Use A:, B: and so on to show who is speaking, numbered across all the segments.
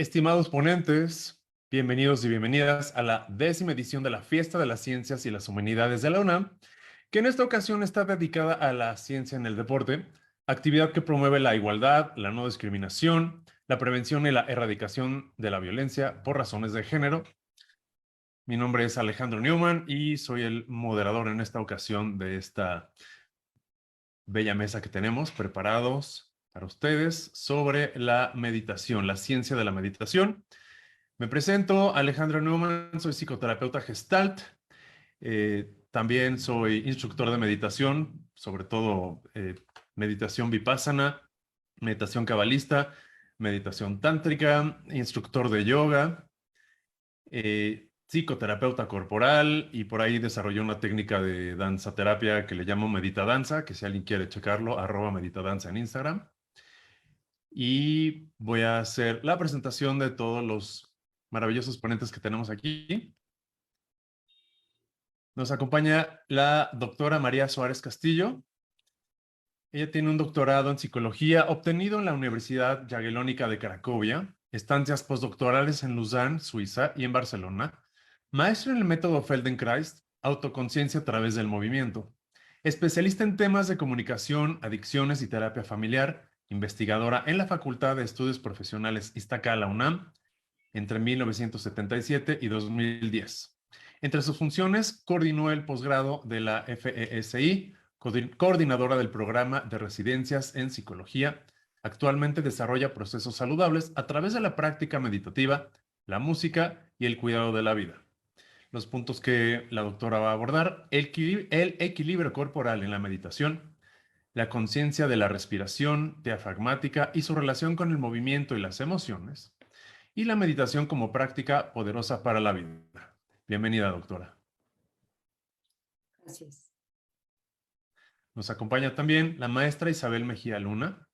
A: Estimados ponentes, bienvenidos y bienvenidas a la 10ª edición de la Fiesta de las Ciencias y las Humanidades de la UNAM, que en esta ocasión está dedicada a la ciencia en el deporte, actividad que promueve la igualdad, la no discriminación, la prevención y la erradicación de la violencia por razones de género. Mi nombre es Alejandro Newman y soy el moderador en esta ocasión de esta bella mesa que tenemos preparados para ustedes sobre la meditación, la ciencia de la meditación. Me presento, Alejandro Neumann, soy psicoterapeuta Gestalt. También soy instructor de meditación, sobre todo meditación vipassana, meditación cabalista, meditación tántrica, instructor de yoga, psicoterapeuta corporal y por ahí desarrollé una técnica de danza terapia que le llamo meditadanza, que si alguien quiere checarlo, @meditadanza en Instagram. Y voy a hacer la presentación de todos los maravillosos ponentes que tenemos aquí. Nos acompaña la doctora María Suárez Castillo. Ella tiene un doctorado en psicología obtenido en la Universidad Jagellónica de Cracovia, estancias postdoctorales en Lausanne, Suiza, y en Barcelona, maestra en el método Feldenkrais, autoconciencia a través del movimiento, especialista en temas de comunicación, adicciones y terapia familiar, investigadora en la Facultad de Estudios Profesionales Iztacala UNAM entre 1977 y 2010. Entre sus funciones, coordinó el posgrado de la FESI, coordinadora del programa de residencias en psicología. Actualmente desarrolla procesos saludables a través de la práctica meditativa, la música y el cuidado de la vida. Los puntos que la doctora va a abordar: el equilibrio corporal en la meditación, la conciencia de la respiración diafragmática y su relación con el movimiento y las emociones, y la meditación como práctica poderosa para la vida. Bienvenida, doctora.
B: Gracias.
A: Nos acompaña también la maestra Isabel Mejía Luna,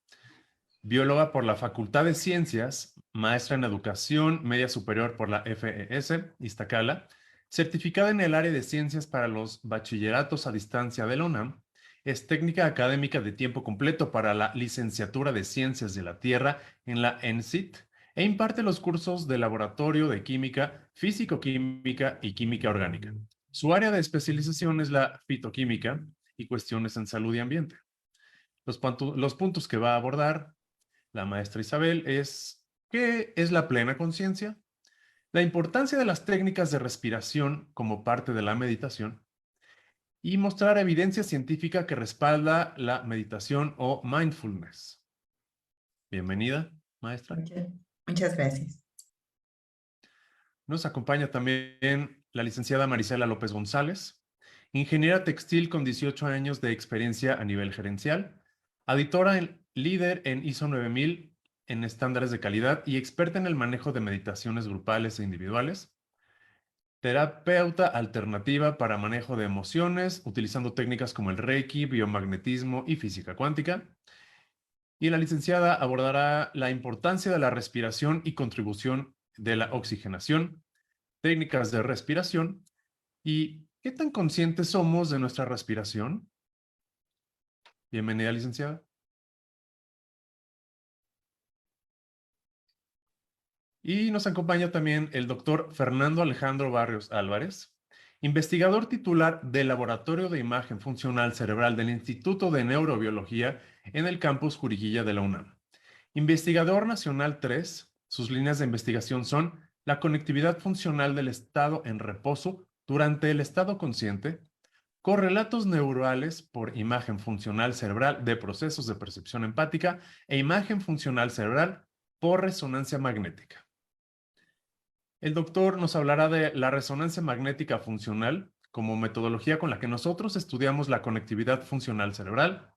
A: bióloga por la Facultad de Ciencias, maestra en Educación Media Superior por la FES Iztacala, certificada en el área de ciencias para los bachilleratos a distancia de la UNAM, es técnica académica de tiempo completo para la licenciatura de Ciencias de la Tierra en la ENSIT e imparte los cursos de laboratorio de química, físico-química y química orgánica. Su área de especialización es la fitoquímica y cuestiones en salud y ambiente. Los puntos que va a abordar la maestra Isabel es: ¿qué es la plena conciencia? La importancia de las técnicas de respiración como parte de la meditación y mostrar evidencia científica que respalda la meditación o mindfulness. Bienvenida, maestra.
B: Muchas gracias.
A: Nos acompaña también la licenciada Marisela López González, ingeniera textil con 18 años de experiencia a nivel gerencial, líder en ISO 9000 en estándares de calidad y experta en el manejo de meditaciones grupales e individuales, terapeuta alternativa para manejo de emociones, utilizando técnicas como el Reiki, biomagnetismo y física cuántica. Y la licenciada abordará la importancia de la respiración y contribución de la oxigenación, técnicas de respiración y qué tan conscientes somos de nuestra respiración. Bienvenida, licenciada. Y nos acompaña también el doctor Fernando Alejandro Barrios Álvarez, investigador titular del Laboratorio de Imagen Funcional Cerebral del Instituto de Neurobiología en el campus Juriquilla de la UNAM. Investigador nacional 3, sus líneas de investigación son la conectividad funcional del estado en reposo durante el estado consciente, correlatos neurales por imagen funcional cerebral de procesos de percepción empática e imagen funcional cerebral por resonancia magnética. El doctor nos hablará de la resonancia magnética funcional como metodología con la que nosotros estudiamos la conectividad funcional cerebral.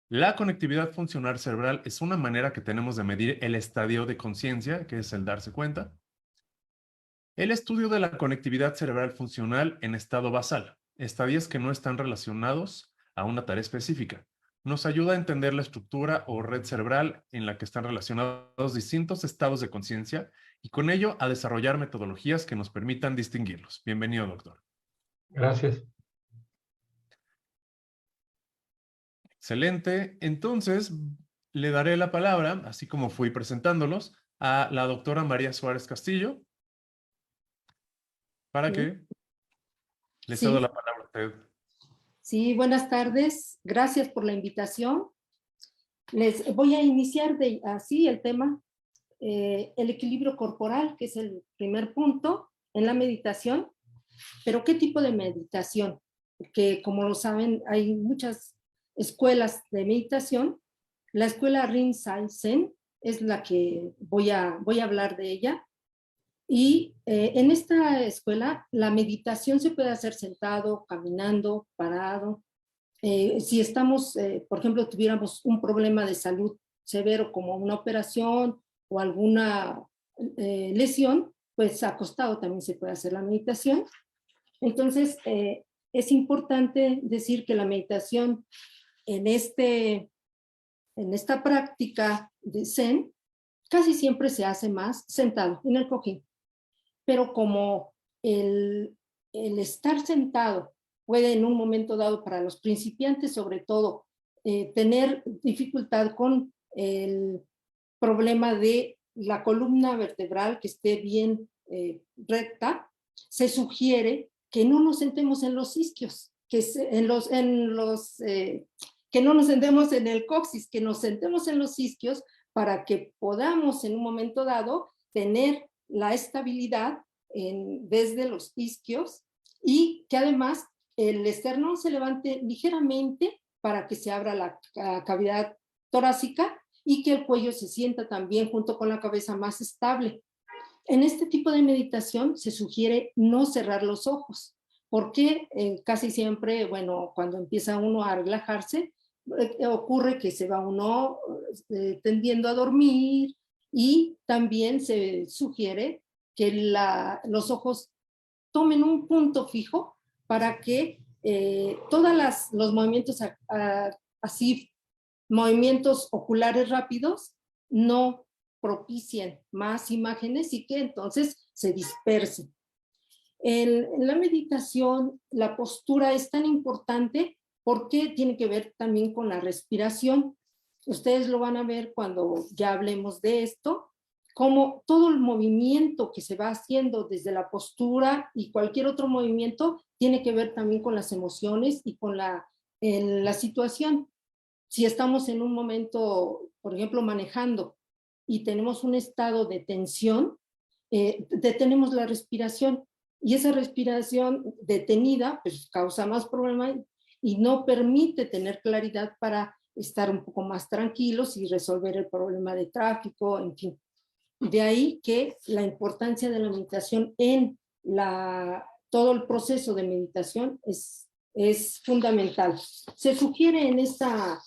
A: La conectividad funcional cerebral es una manera que tenemos de medir el estadio de conciencia, que es el darse cuenta. El estudio de la conectividad cerebral funcional en estado basal, estadios que no están relacionados a una tarea específica, nos ayuda a entender la estructura o red cerebral en la que están relacionados distintos estados de conciencia y con ello a desarrollar metodologías que nos permitan distinguirlos. Bienvenido, doctor.
C: Gracias.
A: Excelente. Entonces, le daré la palabra, así como fui presentándolos, a la doctora María Suárez Castillo para
C: Sí,
A: que le cedo la
C: sí,
A: palabra a usted.
C: sí, buenas tardes. Gracias por la invitación. Les voy a iniciar así el tema, el equilibrio corporal, que es el primer punto en la meditación. Pero ¿qué tipo de meditación? Que como lo saben, hay muchas escuelas de meditación. La escuela Rinzai Zen es la que voy a hablar de ella. Y en esta escuela la meditación se puede hacer sentado, caminando, parado. Si estamos, por ejemplo, tuviéramos un problema de salud severo como una operación o alguna lesión, pues acostado también se puede hacer la meditación. Entonces, es importante decir que la meditación en, en esta práctica de Zen casi siempre se hace más sentado en el cojín. Pero como el estar sentado puede en un momento dado para los principiantes sobre todo tener dificultad con el problema de la columna vertebral que esté bien recta, se sugiere que no nos sentemos en los isquios, que no nos sentemos en el coxis, que nos sentemos en los isquios para que podamos en un momento dado tener la estabilidad desde los isquios y que además el esternón se levante ligeramente para que se abra la cavidad torácica y que el cuello se sienta también junto con la cabeza más estable. En este tipo de meditación se sugiere no cerrar los ojos, porque casi siempre, bueno, cuando empieza uno a relajarse, ocurre que se va uno tendiendo a dormir y también se sugiere que los ojos tomen un punto fijo para que todos los movimientos así, movimientos oculares rápidos, no propicien más imágenes y que entonces se dispersen. En la meditación, la postura es tan importante porque tiene que ver también con la respiración. Ustedes lo van a ver cuando ya hablemos de esto, como todo el movimiento que se va haciendo desde la postura y cualquier otro movimiento tiene que ver también con las emociones y con la situación. Si estamos en un momento, por ejemplo, manejando y tenemos un estado de tensión, detenemos la respiración y esa respiración detenida pues causa más problemas y no permite tener claridad para estar un poco más tranquilos y resolver el problema de tráfico, en fin. De ahí que la importancia de la meditación en todo el proceso de meditación es fundamental. Se sugiere en esta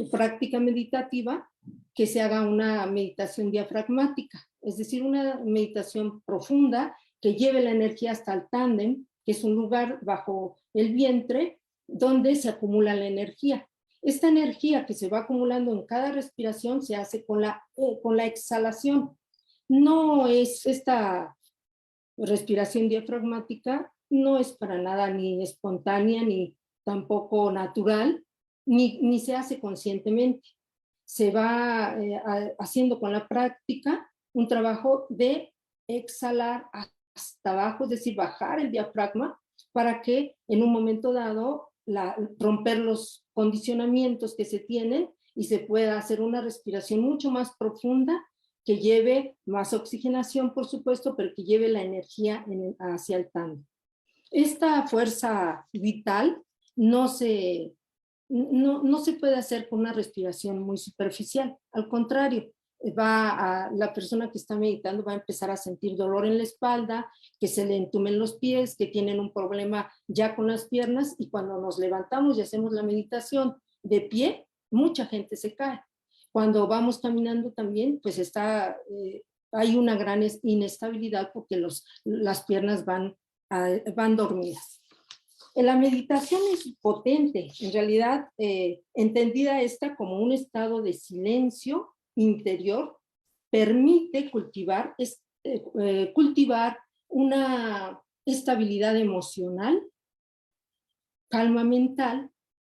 C: práctica meditativa que se haga una meditación diafragmática, es decir, una meditación profunda que lleve la energía hasta el tándem, que es un lugar bajo el vientre donde se acumula la energía. Esta energía que se va acumulando en cada respiración se hace con la exhalación. No es esta respiración diafragmática, no es para nada ni espontánea ni tampoco natural, ni se hace conscientemente. Se va haciendo con la práctica un trabajo de exhalar hasta abajo, es decir, bajar el diafragma para que en un momento dado romper los condicionamientos que se tienen y se pueda hacer una respiración mucho más profunda que lleve más oxigenación, por supuesto, pero que lleve la energía hacia el tándem. Esta fuerza vital no se puede hacer con una respiración muy superficial. Al contrario, la persona que está meditando va a empezar a sentir dolor en la espalda, que se le entumen los pies, que tienen un problema ya con las piernas y cuando nos levantamos y hacemos la meditación de pie, mucha gente se cae. Cuando vamos caminando también, pues hay una gran inestabilidad porque las piernas van dormidas. La meditación es potente, en realidad, entendida esta como un estado de silencio interior, permite cultivar una estabilidad emocional, calma mental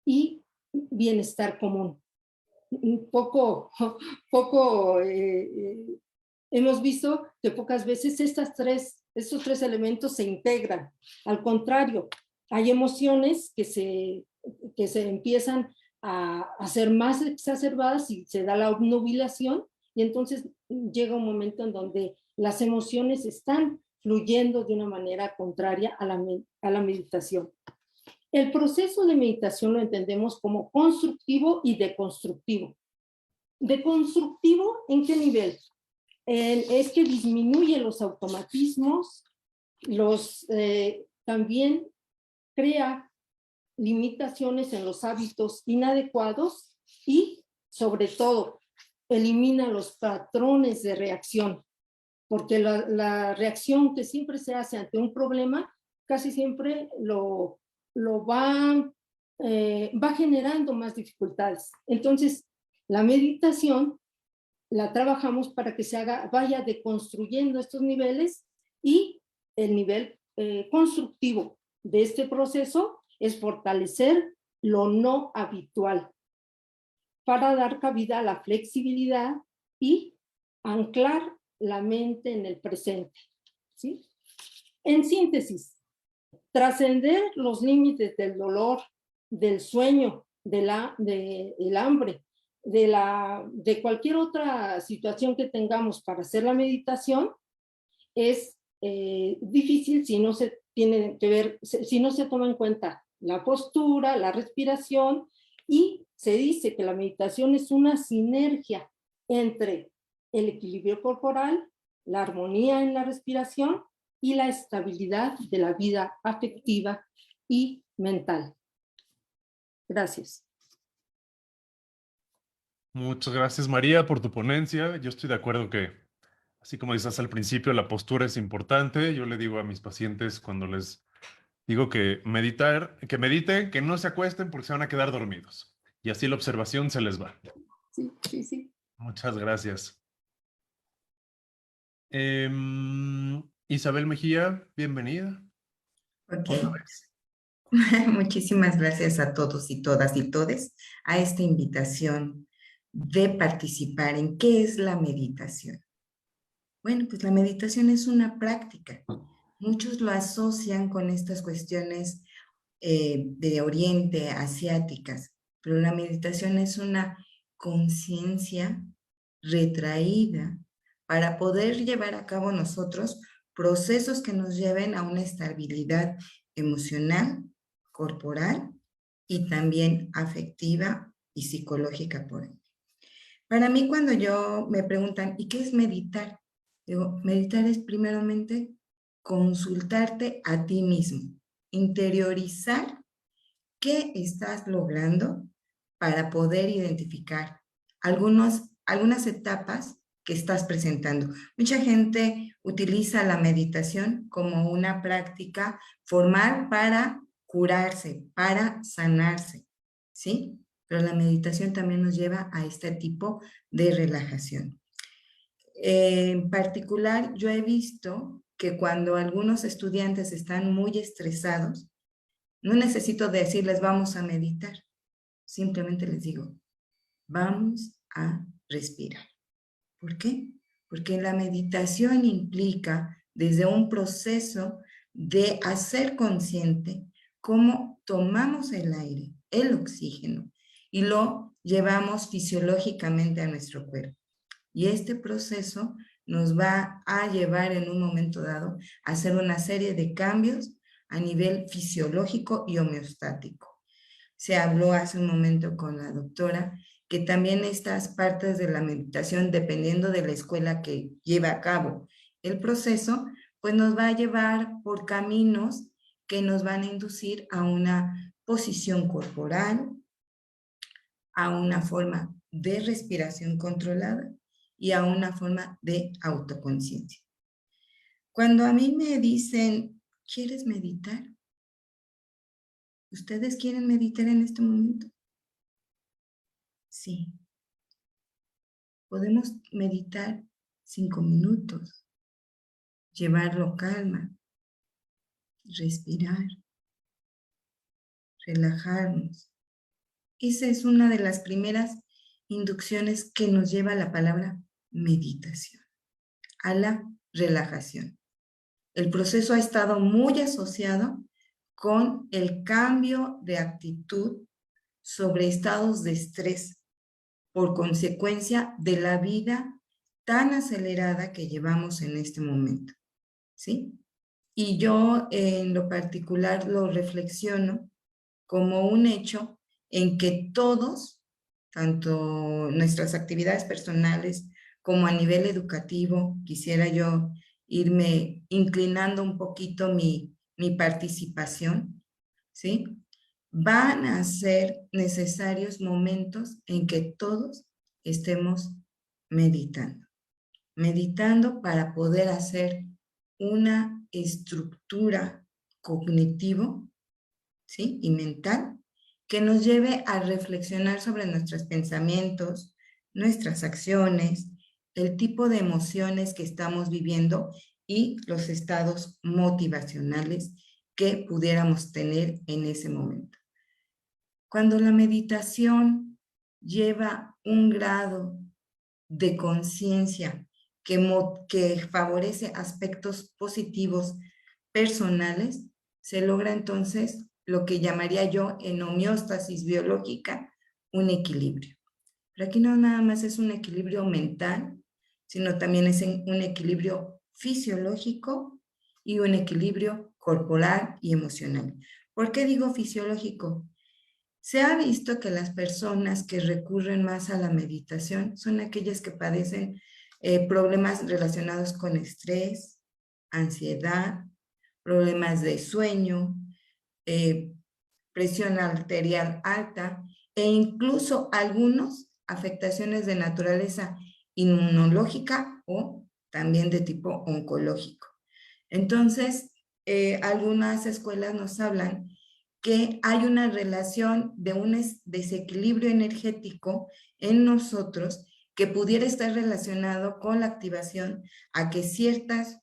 C: y bienestar común. Un poco hemos visto que pocas veces estos tres elementos se integran. Al contrario, hay emociones que se empiezan a ser más exacerbadas y se da la obnubilación, y entonces llega un momento en donde las emociones están fluyendo de una manera contraria a la meditación. El proceso de meditación lo entendemos como constructivo y deconstructivo. ¿Deconstructivo en qué nivel? Es que disminuye los automatismos, también crea limitaciones en los hábitos inadecuados y, sobre todo, elimina los patrones de reacción, porque la reacción que siempre se hace ante un problema casi siempre va generando más dificultades. Entonces, la meditación la trabajamos para que vaya deconstruyendo estos niveles, y el nivel constructivo de este proceso es fortalecer lo no habitual para dar cabida a la flexibilidad y anclar la mente en el presente, ¿sí? En síntesis, trascender los límites del dolor, del sueño, del hambre, de cualquier otra situación que tengamos para hacer la meditación, es difícil si no se si no se toma en cuenta la postura, la respiración, y se dice que la meditación es una sinergia entre el equilibrio corporal, la armonía en la respiración y la estabilidad de la vida afectiva y mental. Gracias.
A: Muchas gracias, María, por tu ponencia. Yo estoy de acuerdo que, así como dices al principio, la postura es importante. Yo le digo a mis pacientes cuando les digo que mediten, que no se acuesten porque se van a quedar dormidos. Y así la observación se les va.
C: Sí, sí, sí.
A: Muchas gracias. Isabel Mejía, bienvenida.
B: Ok.
A: Otra vez.
B: Muchísimas gracias a todos y todas y todes a esta invitación de participar en qué es la meditación. Bueno, pues la meditación es una práctica. Muchos lo asocian con estas cuestiones de Oriente, asiáticas, pero la meditación es una conciencia retraída para poder llevar a cabo nosotros procesos que nos lleven a una estabilidad emocional, corporal y también afectiva y psicológica por ende. Para mí, cuando me preguntan, ¿y qué es meditar? Digo, meditar es primeramente consultarte a ti mismo, interiorizar qué estás logrando para poder identificar algunas etapas que estás presentando. Mucha gente utiliza la meditación como una práctica formal para curarse, para sanarse, ¿sí? Pero la meditación también nos lleva a este tipo de relajación. En particular, yo he visto que cuando algunos estudiantes están muy estresados, no necesito decirles vamos a meditar, simplemente les digo, vamos a respirar. ¿Por qué? Porque la meditación implica desde un proceso de hacer consciente cómo tomamos el aire, el oxígeno, y lo llevamos fisiológicamente a nuestro cuerpo. Y este proceso nos va a llevar en un momento dado a hacer una serie de cambios a nivel fisiológico y homeostático. Se habló hace un momento con la doctora que también estas partes de la meditación, dependiendo de la escuela que lleva a cabo el proceso, pues nos va a llevar por caminos que nos van a inducir a una posición corporal, a una forma de respiración controlada y a una forma de autoconciencia. Cuando a mí me dicen, ¿quieres meditar? ¿Ustedes quieren meditar en este momento? Sí. Podemos meditar 5 minutos, llevarlo calma, respirar, relajarnos. Esa es una de las primeras inducciones que nos lleva a la palabra meditación. a la relajación. El proceso ha estado muy asociado con el cambio de actitud sobre estados de estrés por consecuencia de la vida tan acelerada que llevamos en este momento, ¿sí? Y yo en lo particular lo reflexiono como un hecho en que todos, tanto nuestras actividades personales como a nivel educativo, quisiera yo irme inclinando un poquito mi participación, ¿sí? Van a ser necesarios momentos en que todos estemos meditando para poder hacer una estructura cognitivo, ¿sí? Y mental que nos lleve a reflexionar sobre nuestros pensamientos, nuestras acciones, el tipo de emociones que estamos viviendo y los estados motivacionales que pudiéramos tener en ese momento. Cuando la meditación lleva un grado de conciencia que favorece aspectos positivos personales, se logra entonces lo que llamaría yo en homeostasis biológica un equilibrio. Pero aquí no nada más es un equilibrio mental, sino también es un equilibrio fisiológico y un equilibrio corporal y emocional. ¿Por qué digo fisiológico? Se ha visto que las personas que recurren más a la meditación son aquellas que padecen problemas relacionados con estrés, ansiedad, problemas de sueño, presión arterial alta e incluso algunos afectaciones de naturaleza inmunológica o también de tipo oncológico. Entonces, algunas escuelas nos hablan que hay una relación de un desequilibrio energético en nosotros que pudiera estar relacionado con la activación a que ciertas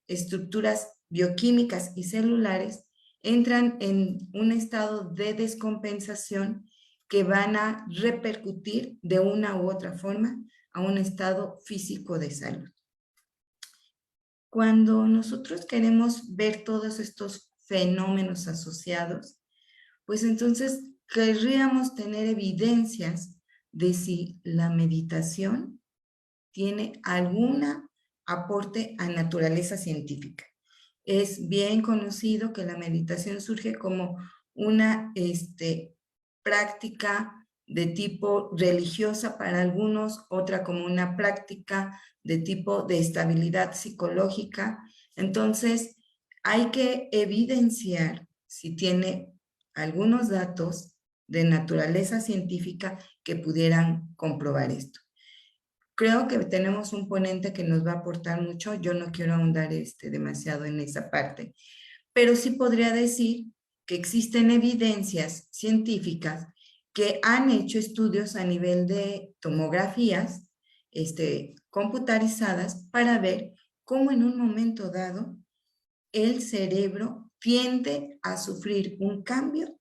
B: estructuras bioquímicas y celulares entran en un estado de descompensación que van a repercutir de una u otra forma a un estado físico de salud. Cuando nosotros queremos ver todos estos fenómenos asociados, pues entonces querríamos tener evidencias de si la meditación tiene algún aporte a naturaleza científica. Es bien conocido que la meditación surge como una práctica de tipo religiosa para algunos, otra como una práctica de tipo de estabilidad psicológica. Entonces, hay que evidenciar si tiene algunos datos de naturaleza científica que pudieran comprobar esto. Creo que tenemos un ponente que nos va a aportar mucho. Yo no quiero ahondar demasiado en esa parte, pero sí podría decir que existen evidencias científicas que han hecho estudios a nivel de tomografías computarizadas para ver cómo en un momento dado el cerebro tiende a sufrir un cambio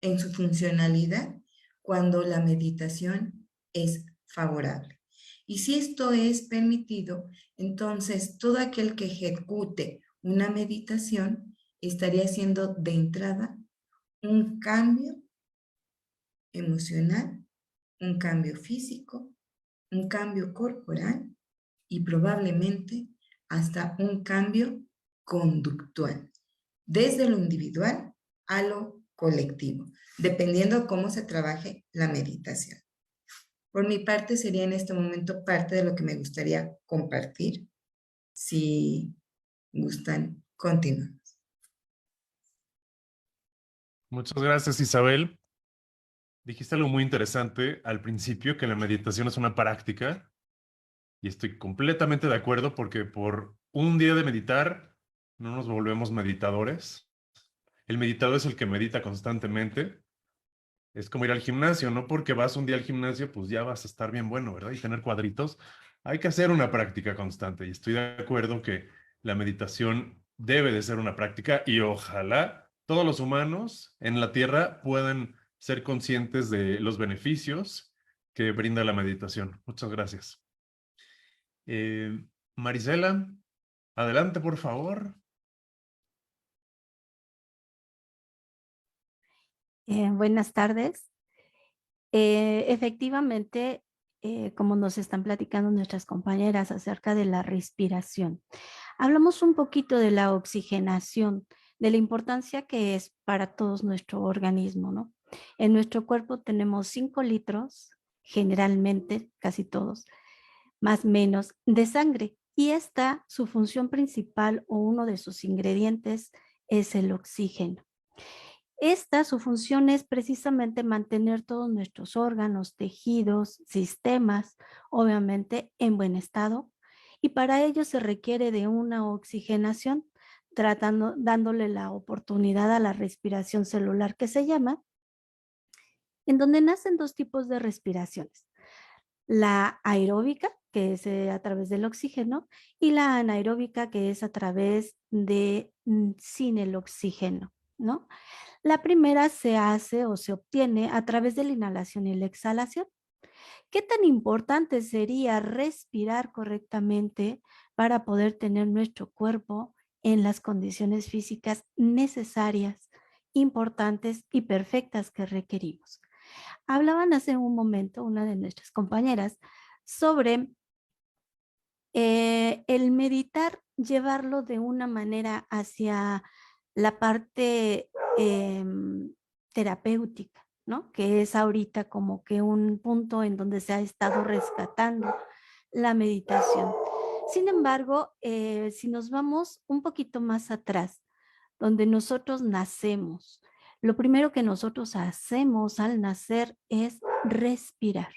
B: en su funcionalidad cuando la meditación es favorable. Y si esto es permitido, entonces todo aquel que ejecute una meditación estaría haciendo de entrada un cambio emocional, un cambio físico, un cambio corporal y probablemente hasta un cambio conductual, desde lo individual a lo colectivo, dependiendo cómo se trabaje la meditación. Por mi parte, sería en este momento parte de lo que me gustaría compartir. Si gustan, continuamos.
A: Muchas gracias, Isabel. Dijiste algo muy interesante al principio, que la meditación es una práctica, y estoy completamente de acuerdo porque por un día de meditar no nos volvemos meditadores. El meditador es el que medita constantemente. Es como ir al gimnasio, no porque vas un día al gimnasio, pues ya vas a estar bien bueno, ¿verdad? Y tener cuadritos. Hay que hacer una práctica constante y estoy de acuerdo que la meditación debe de ser una práctica y ojalá todos los humanos en la Tierra puedan ser conscientes de los beneficios que brinda la meditación. Muchas gracias. Eh, Marisela, adelante, por favor.
D: Buenas tardes. Efectivamente, como nos están platicando nuestras compañeras acerca de la respiración, hablamos un poquito de la oxigenación, de la importancia que es para todos nuestro organismo, ¿no? En nuestro cuerpo tenemos 5 litros, generalmente, casi todos, más o menos, de sangre. Y esta, su función principal o uno de sus ingredientes es el oxígeno. Esta, su función es precisamente mantener todos nuestros órganos, tejidos, sistemas, obviamente en buen estado. Y para ello se requiere de una oxigenación, dándole la oportunidad a la respiración celular que se llama, en donde nacen 2 tipos de respiraciones. La aeróbica, que es a través del oxígeno, y la anaeróbica, que es a través de sin el oxígeno, ¿no? La primera se hace o se obtiene a través de la inhalación y la exhalación. ¿Qué tan importante sería respirar correctamente para poder tener nuestro cuerpo en las condiciones físicas necesarias, importantes y perfectas que requerimos? Hablaban hace un momento una de nuestras compañeras sobre el meditar, llevarlo de una manera hacia la parte terapéutica, ¿no? Que es ahorita como que un punto en donde se ha estado rescatando la meditación. Sin embargo, si nos vamos un poquito más atrás, donde nosotros nacemos, lo primero que nosotros hacemos al nacer es respirar.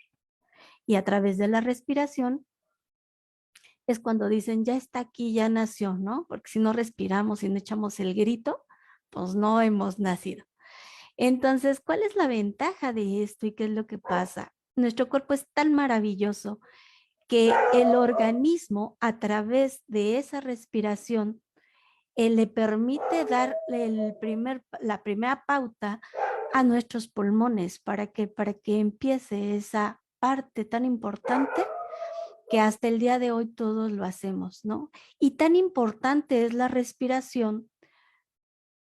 D: Y a través de la respiración es cuando dicen, ya está aquí, ya nació, ¿no? Porque si no respiramos y no echamos el grito, pues no hemos nacido. Entonces, ¿cuál es la ventaja de esto y qué es lo que pasa? Nuestro cuerpo es tan maravilloso que el organismo, a través de esa respiración, le permite dar la primera pauta a nuestros pulmones para que empiece esa parte tan importante que hasta el día de hoy todos lo hacemos, ¿no? Y tan importante es la respiración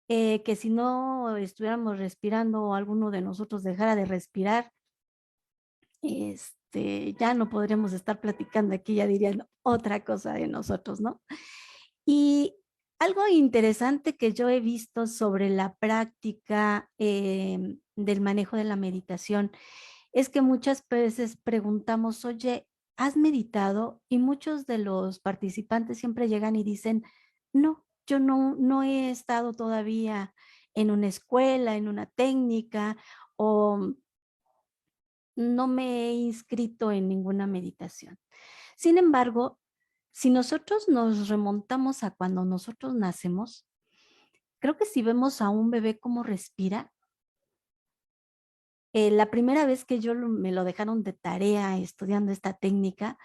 D: que si no estuviéramos respirando o alguno de nosotros dejara de respirar, ya no podríamos estar platicando aquí, ya dirían otra cosa de nosotros, ¿no? Y algo interesante que yo he visto sobre la práctica del manejo de la meditación es que muchas veces preguntamos, oye, ¿has meditado? Y muchos de los participantes siempre llegan y dicen, no, yo no he estado todavía en una escuela, en una técnica, o no me he inscrito en ninguna meditación. Sin embargo, si nosotros nos remontamos a cuando nosotros nacemos, creo que si vemos a un bebé cómo respira, la primera vez que me lo dejaron de tarea estudiando esta técnica,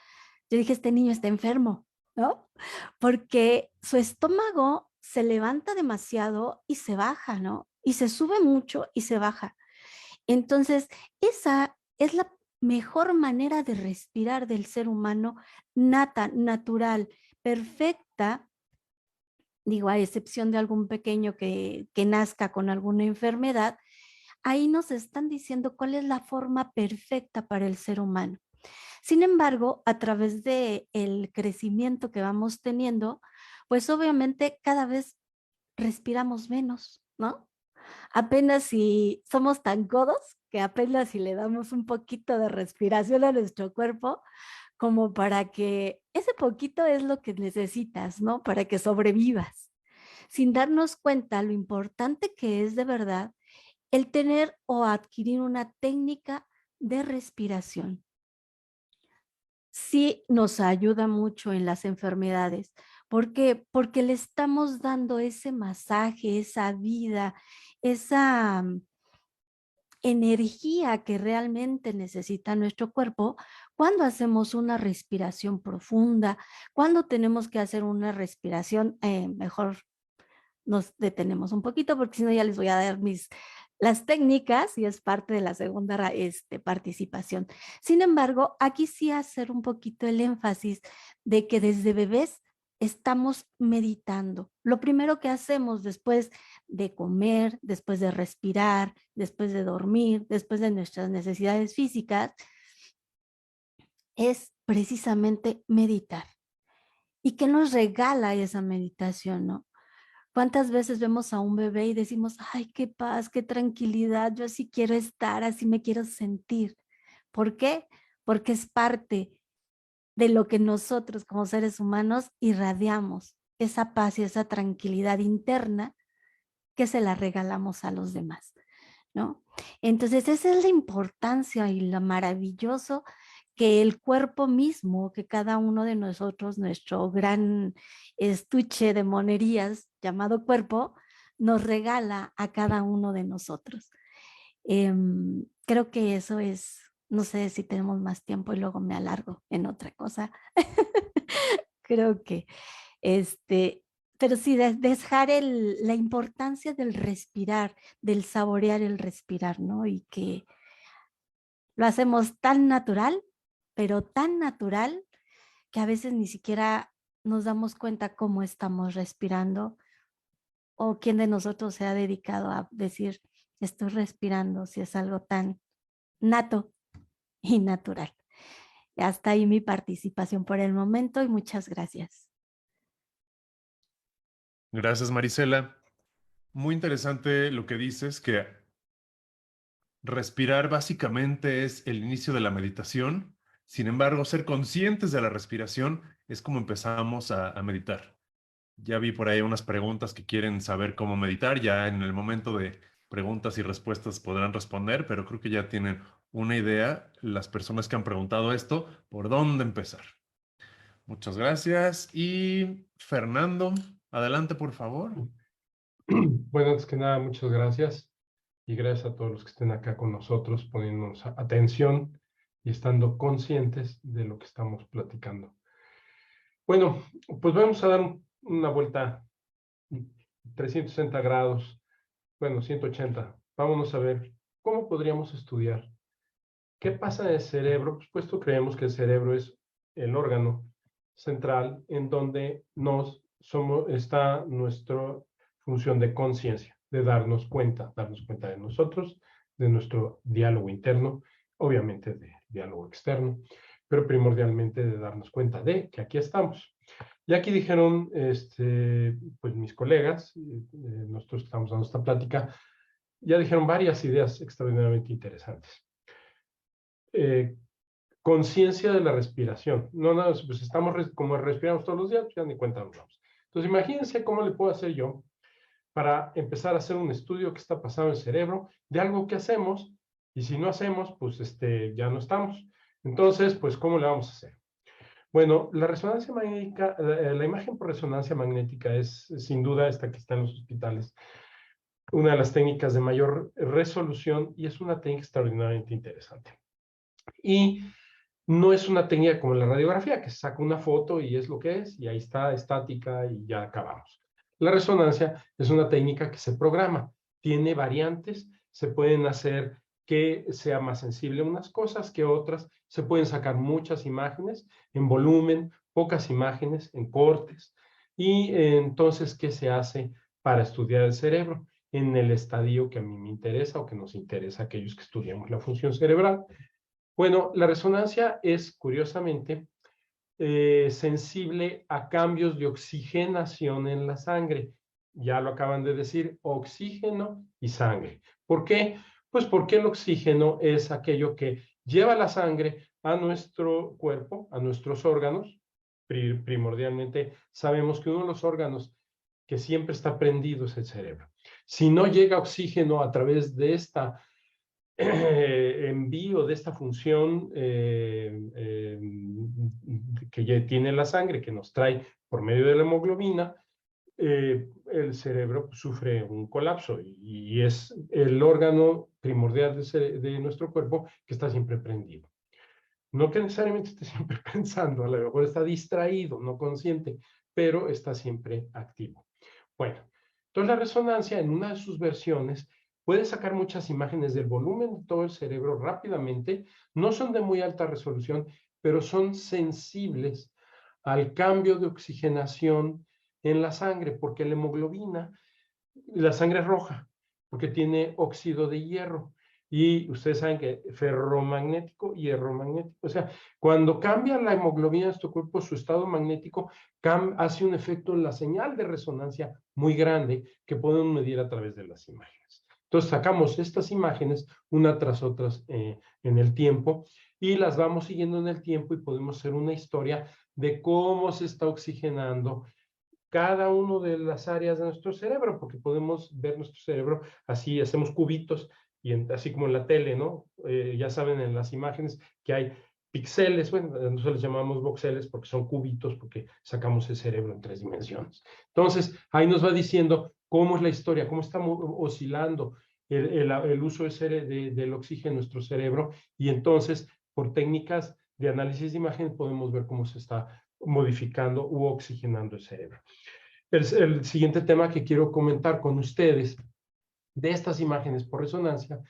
D: yo dije, este niño está enfermo, ¿no? Porque su estómago se levanta demasiado y se baja, ¿no? Y se sube mucho y se baja. Entonces, esa es la mejor manera de respirar del ser humano, natural, perfecta, digo, a excepción de algún pequeño que nazca con alguna enfermedad. Ahí nos están diciendo cuál es la forma perfecta para el ser humano. Sin embargo, a través de el crecimiento que vamos teniendo, pues obviamente cada vez respiramos menos, ¿no? Apenas si somos tan codos que apenas si le damos un poquito de respiración a nuestro cuerpo, como para que ese poquito es lo que necesitas, ¿no? Para que sobrevivas, sin darnos cuenta lo importante que es de verdad el tener o adquirir una técnica de respiración. Sí nos ayuda mucho en las enfermedades. ¿Por qué? Porque le estamos dando ese masaje, esa vida, esa energía que realmente necesita nuestro cuerpo cuando hacemos una respiración profunda, cuando tenemos que hacer una respiración, mejor nos detenemos un poquito porque si no ya les voy a dar mis las técnicas y es parte de la segunda participación. Sin embargo, aquí sí hacer un poquito el énfasis de que desde bebés estamos meditando. Lo primero que hacemos después de comer, después de respirar, después de dormir, después de nuestras necesidades físicas, es precisamente meditar. ¿Y qué nos regala esa meditación, no? ¿Cuántas veces vemos a un bebé y decimos, ay, qué paz, qué tranquilidad, yo así quiero estar, así me quiero sentir? ¿Por qué? Porque es parte de lo que nosotros como seres humanos irradiamos, esa paz y esa tranquilidad interna que se la regalamos a los demás, ¿no? Entonces, esa es la importancia y lo maravilloso que el cuerpo mismo, que cada uno de nosotros, nuestro gran estuche de monerías llamado cuerpo, nos regala a cada uno de nosotros. Creo que eso es, no sé si tenemos más tiempo y luego me alargo en otra cosa. Creo que pero sí, dejar la importancia del respirar, del saborear el respirar, ¿no? Y que lo hacemos tan natural, pero tan natural que a veces ni siquiera nos damos cuenta cómo estamos respirando o quién de nosotros se ha dedicado a decir, estoy respirando, si es algo tan nato y natural. Hasta ahí mi participación por el momento y muchas gracias.
A: Gracias, Marisela. Muy interesante lo que dices, que respirar básicamente es el inicio de la meditación. Sin embargo, ser conscientes de la respiración es como empezamos a meditar. Ya vi por ahí unas preguntas que quieren saber cómo meditar. Ya en el momento de preguntas y respuestas podrán responder, pero creo que ya tienen una idea las personas que han preguntado esto, por dónde empezar. Muchas gracias. Y Fernando, adelante, por favor.
E: Bueno, antes que nada, muchas gracias. Y gracias a todos los que estén acá con nosotros, poniéndonos atención y estando conscientes de lo que estamos platicando. Bueno, pues vamos a dar una vuelta 360 grados, bueno, 180. Vámonos a ver cómo podríamos estudiar. ¿Qué pasa en el cerebro? Pues puesto creemos que el cerebro es el órgano central en donde está nuestra función de conciencia, de darnos cuenta de nosotros, de nuestro diálogo interno, obviamente de diálogo externo, pero primordialmente de darnos cuenta de que aquí estamos. Y aquí dijeron, pues mis colegas, nosotros que estamos dando esta plática, ya dijeron varias ideas extraordinariamente interesantes. Conciencia de la respiración. No, pues estamos como respiramos todos los días, pues ya ni cuenta nos damos. Entonces, imagínense cómo le puedo hacer yo para empezar a hacer un estudio que está pasando en el cerebro de algo que hacemos, y si no hacemos, pues ya no estamos. Entonces, pues, ¿cómo le vamos a hacer? Bueno, la resonancia magnética, la imagen por resonancia magnética es, sin duda, esta que está en los hospitales, una de las técnicas de mayor resolución y es una técnica extraordinariamente interesante. Y no es una técnica como la radiografía, que se saca una foto y es lo que es, y ahí está, estática y ya acabamos. La resonancia es una técnica que se programa, tiene variantes, se pueden hacer que sea más sensible a unas cosas que otras, se pueden sacar muchas imágenes en volumen, pocas imágenes en cortes, y entonces, ¿qué se hace para estudiar el cerebro? En el estadio que a mí me interesa o que nos interesa a aquellos que estudiamos la función cerebral. Bueno, la resonancia es, curiosamente, sensible a cambios de oxigenación en la sangre. Ya lo acaban de decir, oxígeno y sangre. ¿Por qué? Pues porque el oxígeno es aquello que lleva la sangre a nuestro cuerpo, a nuestros órganos. Primordialmente sabemos que uno de los órganos que siempre está prendido es el cerebro. Si no llega oxígeno a través de esta envío de esta función que ya tiene la sangre, que nos trae por medio de la hemoglobina, el cerebro sufre un colapso y es el órgano primordial de nuestro cuerpo que está siempre prendido. No que necesariamente esté siempre pensando, a lo mejor está distraído, no consciente, pero está siempre activo. Bueno, entonces la resonancia en una de sus versiones puede sacar muchas imágenes del volumen de todo el cerebro rápidamente, no son de muy alta resolución, pero son sensibles al cambio de oxigenación en la sangre, porque la hemoglobina, la sangre es roja, porque tiene óxido de hierro. Y ustedes saben que ferromagnético, hierromagnético. O sea, cuando cambia la hemoglobina de nuestro cuerpo, su estado magnético hace un efecto en la señal de resonancia muy grande que podemos medir a través de las imágenes. Entonces sacamos estas imágenes una tras otras en el tiempo y las vamos siguiendo en el tiempo y podemos hacer una historia de cómo se está oxigenando cada una de las áreas de nuestro cerebro, porque podemos ver nuestro cerebro así, hacemos cubitos, y así como en la tele, ¿no? Ya saben en las imágenes que hay píxeles, bueno, nosotros les llamamos voxeles porque son cubitos, porque sacamos el cerebro en 3 dimensiones. Entonces, ahí nos va diciendo cómo es la historia, cómo está oscilando el uso del oxígeno en nuestro cerebro, y entonces, por técnicas de análisis de imagen, podemos ver cómo se está modificando u oxigenando el cerebro. El siguiente tema que quiero comentar con ustedes de estas imágenes por resonancia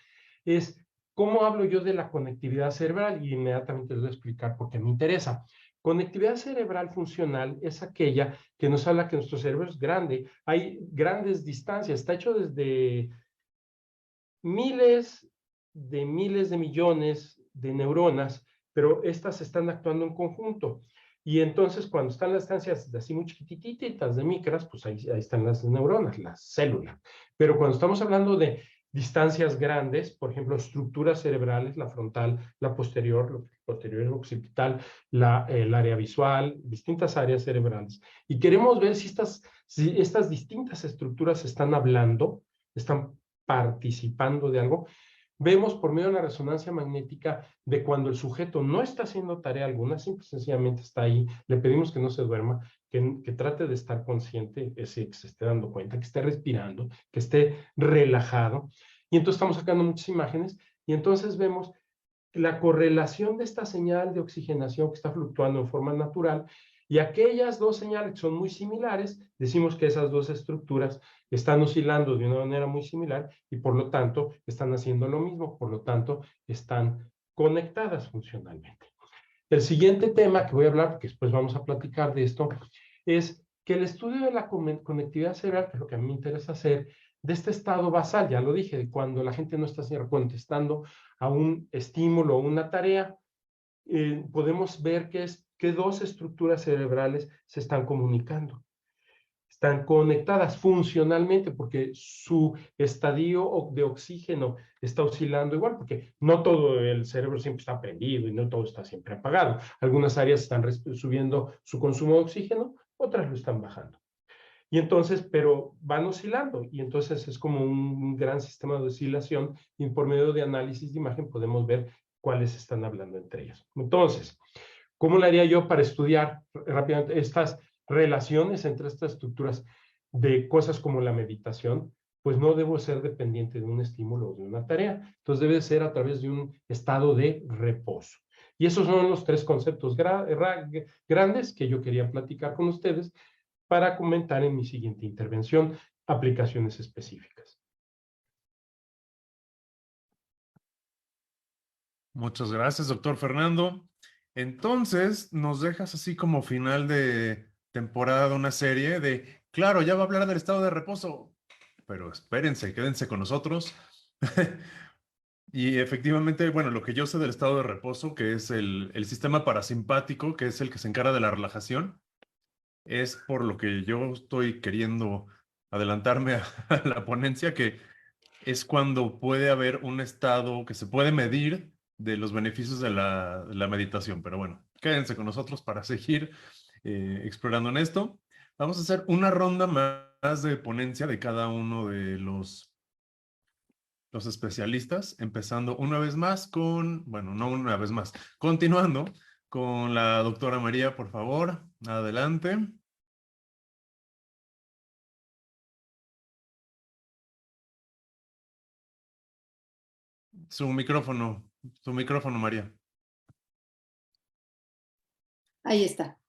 E: es cómo hablo yo de la conectividad cerebral, y inmediatamente les voy a explicar por qué me interesa. Conectividad cerebral funcional es aquella que nos habla que nuestro cerebro es grande, hay grandes distancias, está hecho desde miles de millones de neuronas, pero estas están actuando en conjunto. Y entonces, cuando están las distancias así muy chiquititas de micras, pues ahí están las neuronas, las células. Pero cuando estamos hablando de distancias grandes, por ejemplo, estructuras cerebrales, la frontal, la posterior el occipital, el área visual, distintas áreas cerebrales. Y queremos ver si estas distintas estructuras están hablando, están participando de algo. Vemos por medio de la resonancia magnética de cuando el sujeto no está haciendo tarea alguna, simple y sencillamente está ahí, le pedimos que no se duerma, que trate de estar consciente, que se esté dando cuenta, que esté respirando, que esté relajado. Y entonces estamos sacando muchas imágenes y entonces vemos la correlación de esta señal de oxigenación que está fluctuando en forma natural, y aquellas dos señales que son muy similares, decimos que esas dos estructuras están oscilando de una manera muy similar y por lo tanto están haciendo lo mismo, por lo tanto están conectadas funcionalmente. El siguiente tema que voy a hablar, porque después vamos a platicar de esto, es que el estudio de la conectividad cerebral, que es lo que a mí me interesa hacer, de este estado basal, ya lo dije, de cuando la gente no está contestando a un estímulo o una tarea, podemos ver que dos estructuras cerebrales se están comunicando. Están conectadas funcionalmente porque su estadio de oxígeno está oscilando igual, porque no todo el cerebro siempre está prendido y no todo está siempre apagado. Algunas áreas están subiendo su consumo de oxígeno, otras lo están bajando. Y entonces, pero van oscilando, y entonces es como un gran sistema de oscilación, y por medio de análisis de imagen podemos ver cuáles están hablando entre ellas. Entonces, ¿cómo lo haría yo para estudiar rápidamente estas relaciones entre estas estructuras de cosas como la meditación? Pues no debo ser dependiente de un estímulo o de una tarea, entonces debe ser a través de un estado de reposo. Y esos son los 3 conceptos grandes que yo quería platicar con ustedes para comentar en mi siguiente intervención aplicaciones específicas.
A: Muchas gracias, doctor Fernando. Entonces, nos dejas así como final de temporada de una serie de, claro, ya va a hablar del estado de reposo, pero espérense, quédense con nosotros. Y efectivamente, bueno, lo que yo sé del estado de reposo, que es el sistema parasimpático, que es el que se encarga de la relajación, es por lo que yo estoy queriendo adelantarme a la ponencia, que es cuando puede haber un estado que se puede medir de los beneficios de la meditación. Pero bueno, quédense con nosotros para seguir explorando en esto. Vamos a hacer una ronda más de ponencia de cada uno de los especialistas, empezando una vez más bueno, no una vez más, continuando con la doctora María, por favor, adelante. Su micrófono, María.
C: Ahí está.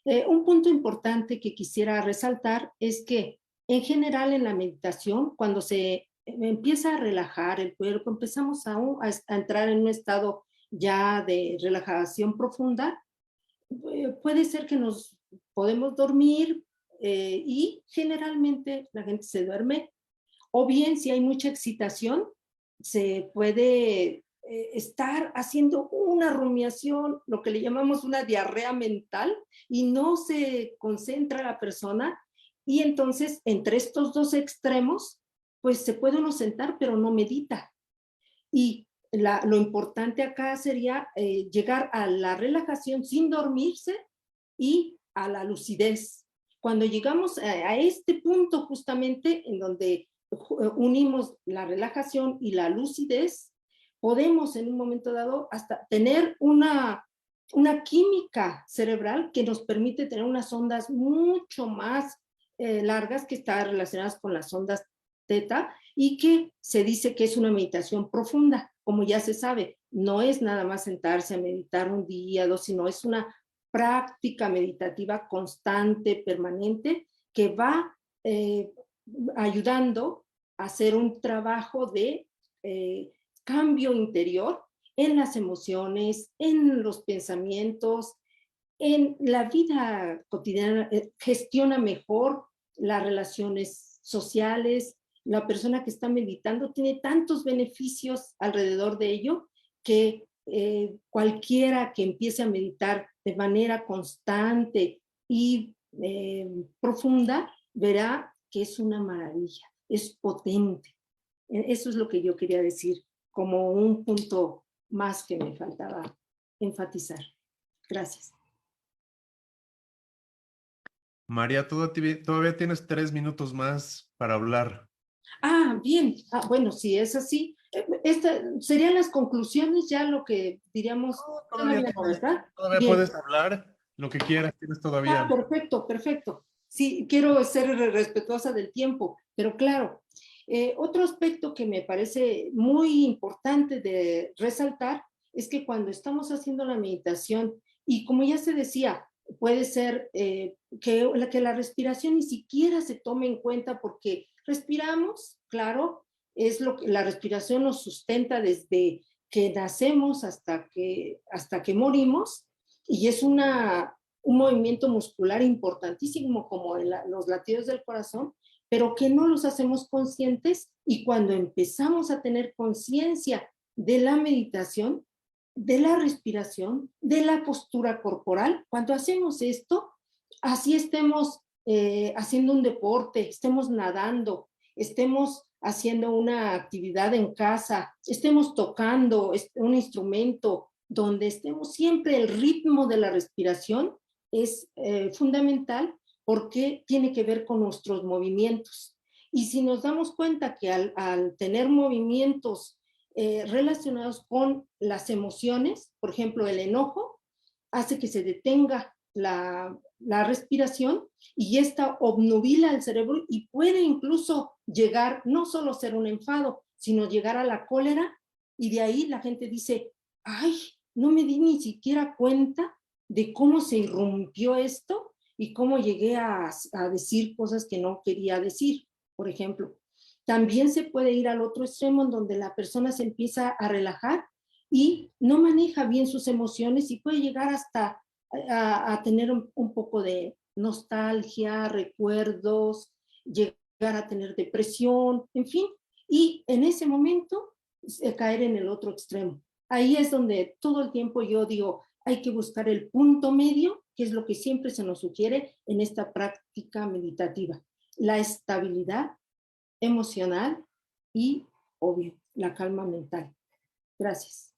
C: Un punto importante que quisiera resaltar es que en general en la meditación, cuando se empieza a relajar el cuerpo, empezamos a entrar en un estado ya de relajación profunda, puede ser que nos podemos dormir y generalmente la gente se duerme, o bien si hay mucha excitación, se puede estar haciendo una rumiación, lo que le llamamos una diarrea mental, y no se concentra la persona, y entonces entre estos dos extremos, pues se puede uno sentar, pero no medita. Y lo importante acá sería llegar a la relajación sin dormirse y a la lucidez. Cuando llegamos a este punto justamente en donde unimos la relajación y la lucidez, podemos en un momento dado hasta tener una química cerebral que nos permite tener unas ondas mucho más largas que están relacionadas con las ondas teta, y que se dice que es una meditación profunda. Como ya se sabe, no es nada más sentarse a meditar un día, dos, sino es una práctica meditativa constante, permanente, que va ayudando a hacer un trabajo de cambio interior en las emociones, en los pensamientos, en la vida cotidiana, gestiona mejor las relaciones sociales. La persona que está meditando tiene tantos beneficios alrededor de ello que cualquiera que empiece a meditar de manera constante y profunda verá que es una maravilla, es potente. Eso es lo que yo quería decir como un punto más que me faltaba enfatizar. Gracias.
A: María, todavía tienes 3 minutos más para hablar.
C: Ah, bien. Ah, bueno, si es así, serían las conclusiones ya lo que diríamos.
A: Todavía
C: Bien.
A: puedes hablar lo que quieras, tienes todavía.
C: Perfecto, perfecto. Sí, quiero ser respetuosa del tiempo, pero claro, otro aspecto que me parece muy importante de resaltar es que cuando estamos haciendo la meditación, y como ya se decía, puede ser que la respiración ni siquiera se tome en cuenta porque respiramos, claro, es lo que la respiración nos sustenta desde que nacemos hasta que morimos, y es un movimiento muscular importantísimo como los latidos del corazón, pero que no los hacemos conscientes, y cuando empezamos a tener conciencia de la meditación, de la respiración, de la postura corporal, cuando hacemos esto, así estemos haciendo un deporte, estemos nadando, estemos haciendo una actividad en casa, estemos tocando un instrumento, donde estemos siempre, el ritmo de la respiración es fundamental porque tiene que ver con nuestros movimientos. Y si nos damos cuenta que al tener movimientos relacionados con las emociones, por ejemplo, el enojo, hace que se detenga la respiración, y esta obnubila el cerebro y puede incluso llegar, no solo ser un enfado, sino llegar a la cólera, y de ahí la gente dice, ay, no me di ni siquiera cuenta de cómo se irrumpió esto y cómo llegué a decir cosas que no quería decir, por ejemplo. También se puede ir al otro extremo, en donde la persona se empieza a relajar y no maneja bien sus emociones, y puede llegar hasta a tener un poco de nostalgia, recuerdos, llegar a tener depresión, en fin, y en ese momento caer en el otro extremo. Ahí es donde todo el tiempo yo digo, hay que buscar el punto medio, que es lo que siempre se nos sugiere en esta práctica meditativa. La estabilidad emocional y, obvio, la calma mental. Gracias.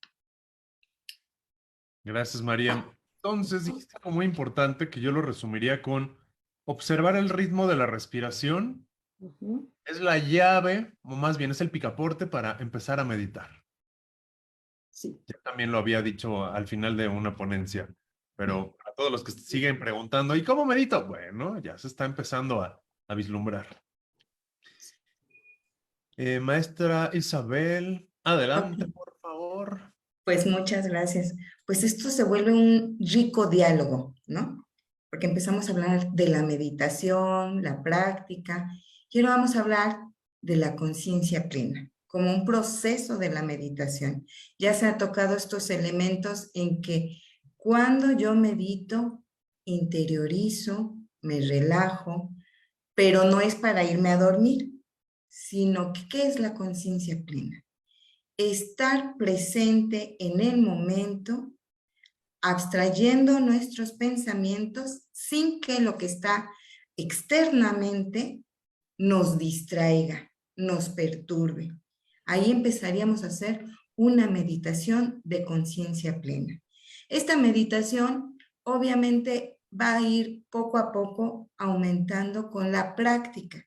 A: Gracias, María. Entonces, dijiste algo muy importante que yo lo resumiría con observar el ritmo de la respiración. Es la llave, o más bien es el picaporte para empezar a meditar.
C: Sí.
A: Ya también lo había dicho al final de una ponencia, pero a todos los que siguen preguntando, ¿y cómo medito? Bueno, ya se está empezando a vislumbrar. Maestra Isabel, adelante, por favor.
B: Pues muchas gracias. Pues esto se vuelve un rico diálogo, ¿no? Porque empezamos a hablar de la meditación, la práctica, y ahora vamos a hablar de la conciencia plena, como un proceso de la meditación. Ya se han tocado estos elementos en que cuando yo medito, interiorizo, me relajo, pero no es para irme a dormir, sino que ¿qué es la conciencia plena? Estar presente en el momento, abstrayendo nuestros pensamientos sin que lo que está externamente nos distraiga, nos perturbe. Ahí empezaríamos a hacer una meditación de conciencia plena. Esta meditación obviamente va a ir poco a poco aumentando con la práctica.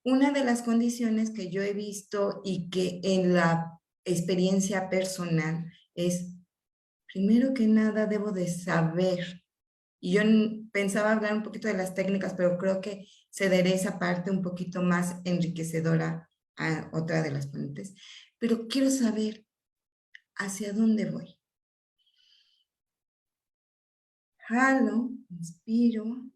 B: Una de las condiciones que yo he visto y que en la experiencia personal es, primero que nada, debo de saber. Y yo pensaba hablar un poquito de las técnicas, pero creo que cederé esa parte un poquito más enriquecedora a otra de las ponentes. Pero quiero saber hacia dónde voy. Jalo, inspiro,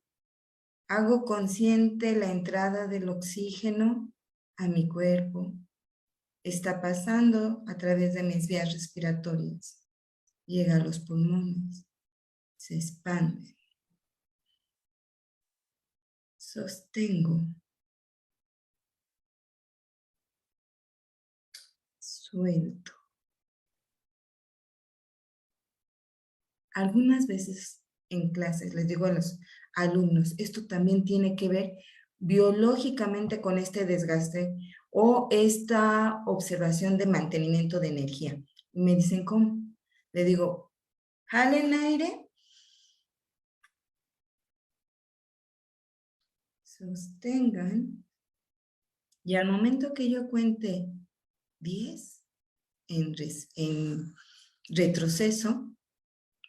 B: hago consciente la entrada del oxígeno a mi cuerpo. Está pasando a través de mis vías respiratorias. Llega a los pulmones, se expande. Sostengo. Suelto. Algunas veces en clases les digo a los alumnos, esto también tiene que ver biológicamente con este desgaste o esta observación de mantenimiento de energía. Y me dicen, ¿cómo? Le digo, jalen aire, sostengan, y al momento que yo cuente 10 en retroceso,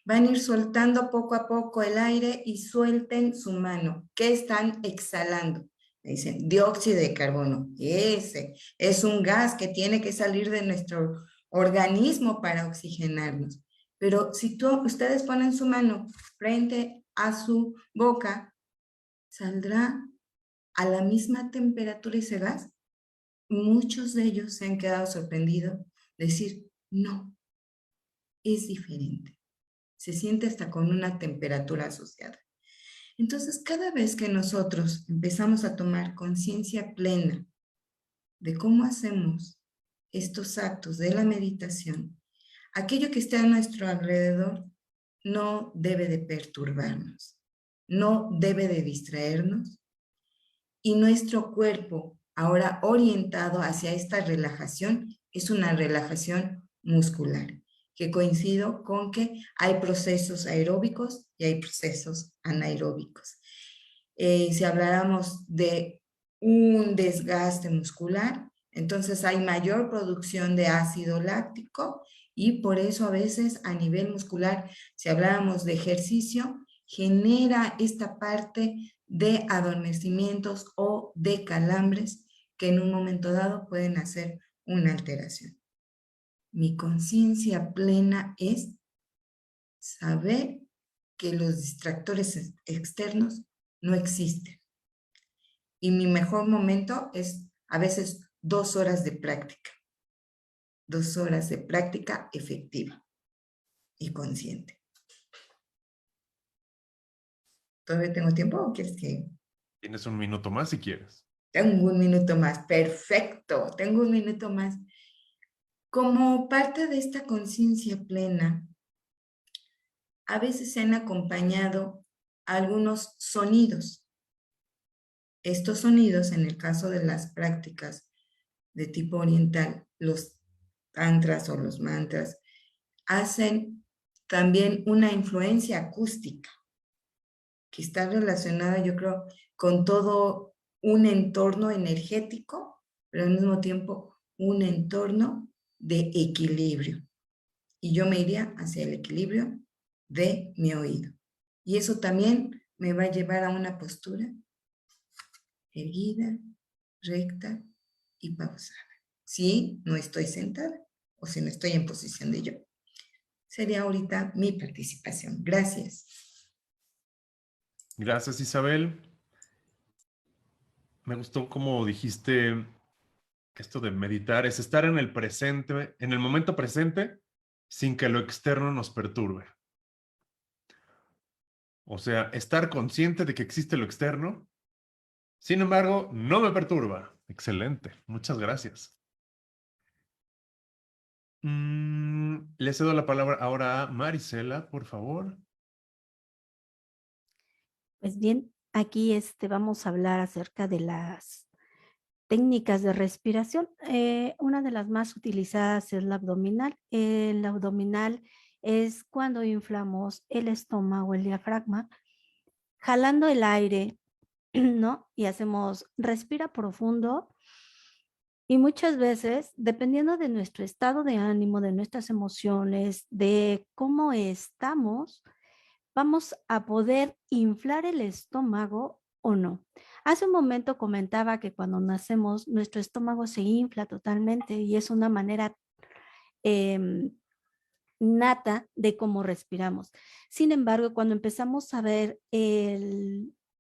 B: van a ir soltando poco a poco el aire y suelten su mano. ¿Qué están exhalando? Me dicen, dióxido de carbono. Ese es un gas que tiene que salir de nuestro organismo para oxigenarnos. Pero si ustedes ponen su mano frente a su boca, ¿saldrá a la misma temperatura ese gas? Muchos de ellos se han quedado sorprendidos de decir, no, es diferente. Se siente hasta con una temperatura asociada. Entonces, cada vez que nosotros empezamos a tomar conciencia plena de cómo hacemos estos actos de la meditación, aquello que está a nuestro alrededor no debe de perturbarnos, no debe de distraernos, y nuestro cuerpo, ahora orientado hacia esta relajación, es una relajación muscular, que coincido con que hay procesos aeróbicos y hay procesos anaeróbicos. Si habláramos de un desgaste muscular, entonces hay mayor producción de ácido láctico y por eso a veces a nivel muscular, si habláramos de ejercicio, genera esta parte de adormecimientos o de calambres que en un momento dado pueden hacer una alteración. Mi conciencia plena es saber que los distractores externos no existen. Y mi mejor momento es a veces 2 horas de práctica. 2 horas de práctica efectiva y consciente. ¿Todavía tengo tiempo o quieres que...?
A: Tienes un minuto más si quieres.
B: Tengo un minuto más. Perfecto. Tengo un minuto más. Como parte de esta conciencia plena, a veces se han acompañado algunos sonidos. Estos sonidos, en el caso de las prácticas de tipo oriental, los tantras o los mantras, hacen también una influencia acústica que está relacionada, yo creo, con todo un entorno energético, pero al mismo tiempo un entorno de equilibrio. Y yo me iría hacia el equilibrio de mi oído. Y eso también me va a llevar a una postura erguida, recta y pausada. Si no estoy sentada o si no estoy en posición de yo. Sería ahorita mi participación. Gracias.
A: Gracias, Isabel. Me gustó como dijiste Esto de meditar es estar en el presente, en el momento presente, sin que lo externo nos perturbe. O sea, estar consciente de que existe lo externo, sin embargo, no me perturba. Excelente, muchas gracias. Le cedo la palabra ahora a Marisela, por favor.
D: Pues bien, aquí vamos a hablar acerca de las técnicas de respiración. Una de las más utilizadas es la abdominal. El abdominal es cuando inflamos el estómago, el diafragma, jalando el aire, ¿no? Y hacemos, respira profundo. Y muchas veces, dependiendo de nuestro estado de ánimo, de nuestras emociones, de cómo estamos, vamos a poder inflar el estómago o no. Hace un momento comentaba que cuando nacemos, nuestro estómago se infla totalmente y es una manera nata de cómo respiramos. Sin embargo, cuando empezamos a ver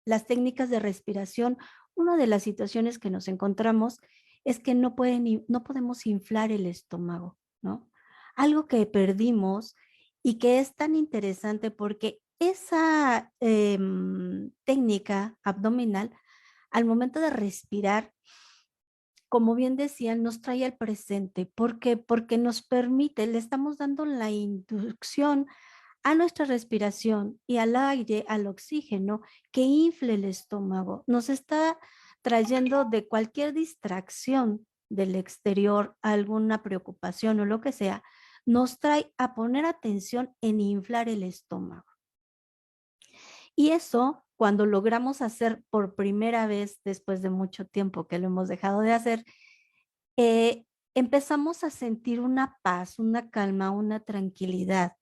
D: las técnicas de respiración, una de las situaciones que nos encontramos es que no podemos inflar el estómago, ¿no? Algo que perdimos y que es tan interesante porque esa técnica abdominal, al momento de respirar, como bien decían, nos trae al presente. ¿Por qué? Porque nos permite, le estamos dando la inducción a nuestra respiración y al aire, al oxígeno, que infle el estómago. Nos está trayendo de cualquier distracción del exterior, alguna preocupación o lo que sea, nos trae a poner atención en inflar el estómago. Y eso, cuando logramos hacer por primera vez, después de mucho tiempo que lo hemos dejado de hacer, empezamos a sentir una paz, una calma, una tranquilidad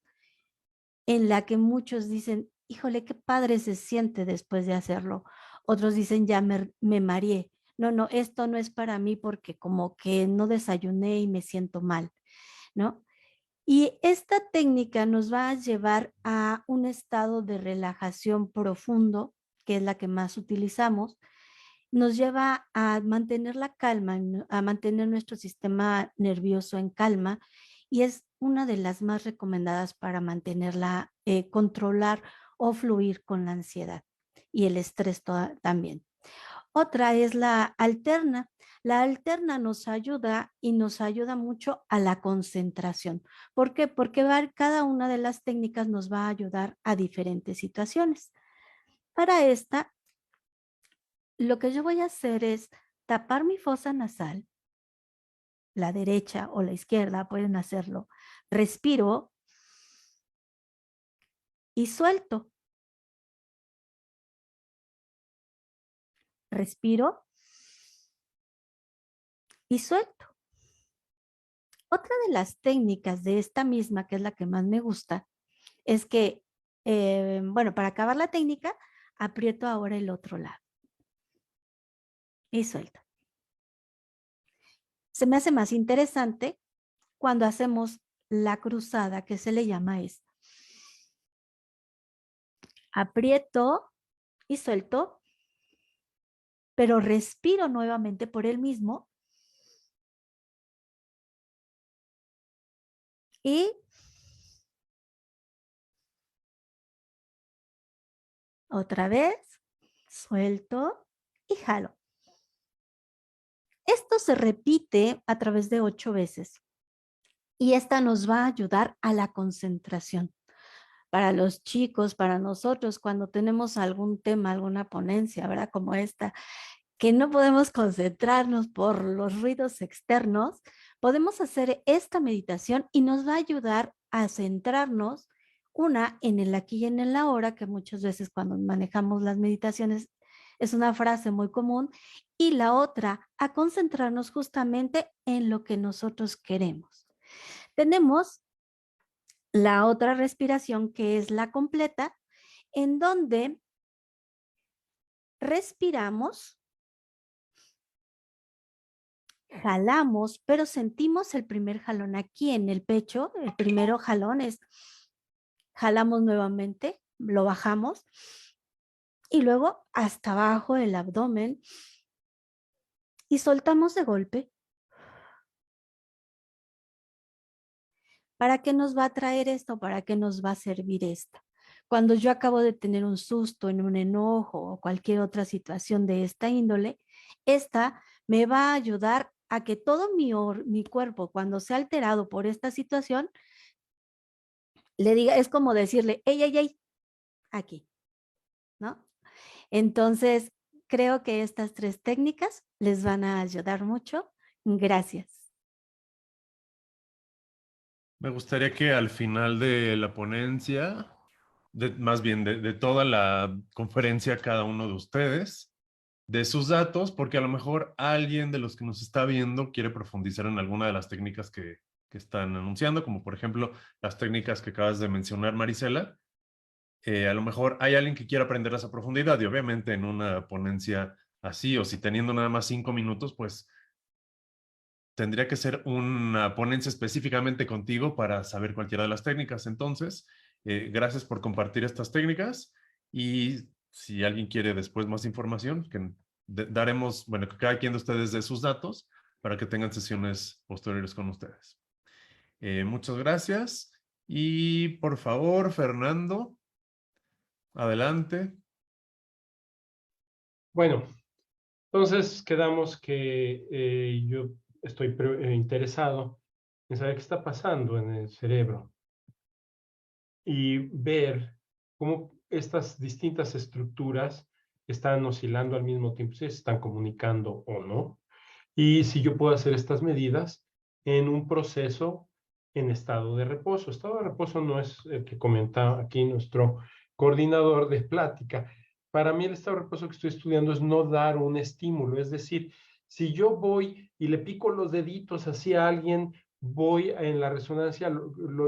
D: en la que muchos dicen, híjole, qué padre se siente después de hacerlo. Otros dicen, ya me mareé. No, esto no es para mí porque como que no desayuné y me siento mal, ¿no? Y esta técnica nos va a llevar a un estado de relajación profundo, que es la que más utilizamos. Nos lleva a mantener la calma, a mantener nuestro sistema nervioso en calma y es una de las más recomendadas para mantenerla, controlar o fluir con la ansiedad y el estrés también. Otra es la alterna. La alterna nos ayuda y nos ayuda mucho a la concentración. ¿Por qué? Porque cada una de las técnicas nos va a ayudar a diferentes situaciones. Para esta, lo que yo voy a hacer es tapar mi fosa nasal, la derecha o la izquierda, pueden hacerlo. Respiro y suelto. Respiro y suelto. Otra de las técnicas de esta misma, que es la que más me gusta, es que, bueno, para acabar la técnica, aprieto ahora el otro lado y suelto. Se me hace más interesante cuando hacemos la cruzada, que se le llama aprieto y suelto, pero respiro nuevamente por el mismo y otra vez suelto y jalo. Esto se repite a través de 8 veces y esta nos va a ayudar a la concentración. Para los chicos, para nosotros, cuando tenemos algún tema, alguna ponencia, ¿verdad? Como esta, que no podemos concentrarnos por los ruidos externos, podemos hacer esta meditación y nos va a ayudar a centrarnos, una, en el aquí y en el ahora, que muchas veces cuando manejamos las meditaciones es una frase muy común, y la otra, a concentrarnos justamente en lo que nosotros queremos. Tenemos la otra respiración, que es la completa, en donde respiramos, jalamos, pero sentimos el primer jalón aquí en el pecho. El primero jalón es, jalamos nuevamente, lo bajamos y luego hasta abajo el abdomen y soltamos de golpe. ¿Para qué nos va a traer esto? ¿Para qué nos va a servir esto? Cuando yo acabo de tener un susto, en un enojo o cualquier otra situación de esta índole, esta me va a ayudar a que todo mi cuerpo, cuando sea alterado por esta situación, le diga, es como decirle, ey, ey, ey, aquí, ¿no? Entonces, creo que estas 3 técnicas les van a ayudar mucho. Gracias.
A: Me gustaría que al final de la ponencia, más bien de toda la conferencia, cada uno de ustedes, de sus datos, porque a lo mejor alguien de los que nos está viendo quiere profundizar en alguna de las técnicas que están anunciando, como por ejemplo las técnicas que acabas de mencionar, Marisela. A lo mejor hay alguien que quiera aprenderlas a profundidad y obviamente en una ponencia así, o si teniendo nada más 5 minutos, pues tendría que ser una ponencia específicamente contigo para saber cualquiera de las técnicas. Entonces, gracias por compartir estas técnicas y si alguien quiere después más información, que daremos, bueno, que cada quien de ustedes dé sus datos para que tengan sesiones posteriores con ustedes. Muchas gracias y por favor, Fernando, adelante.
E: Bueno, entonces quedamos que yo estoy interesado en saber qué está pasando en el cerebro y ver cómo estas distintas estructuras están oscilando al mismo tiempo, si se están comunicando o no, y si yo puedo hacer estas medidas en un proceso en estado de reposo. Estado de reposo no es el que comenta aquí nuestro coordinador de plática. Para mí el estado de reposo que estoy estudiando es no dar un estímulo, es decir, si yo voy y le pico los deditos hacia alguien, voy en la resonancia,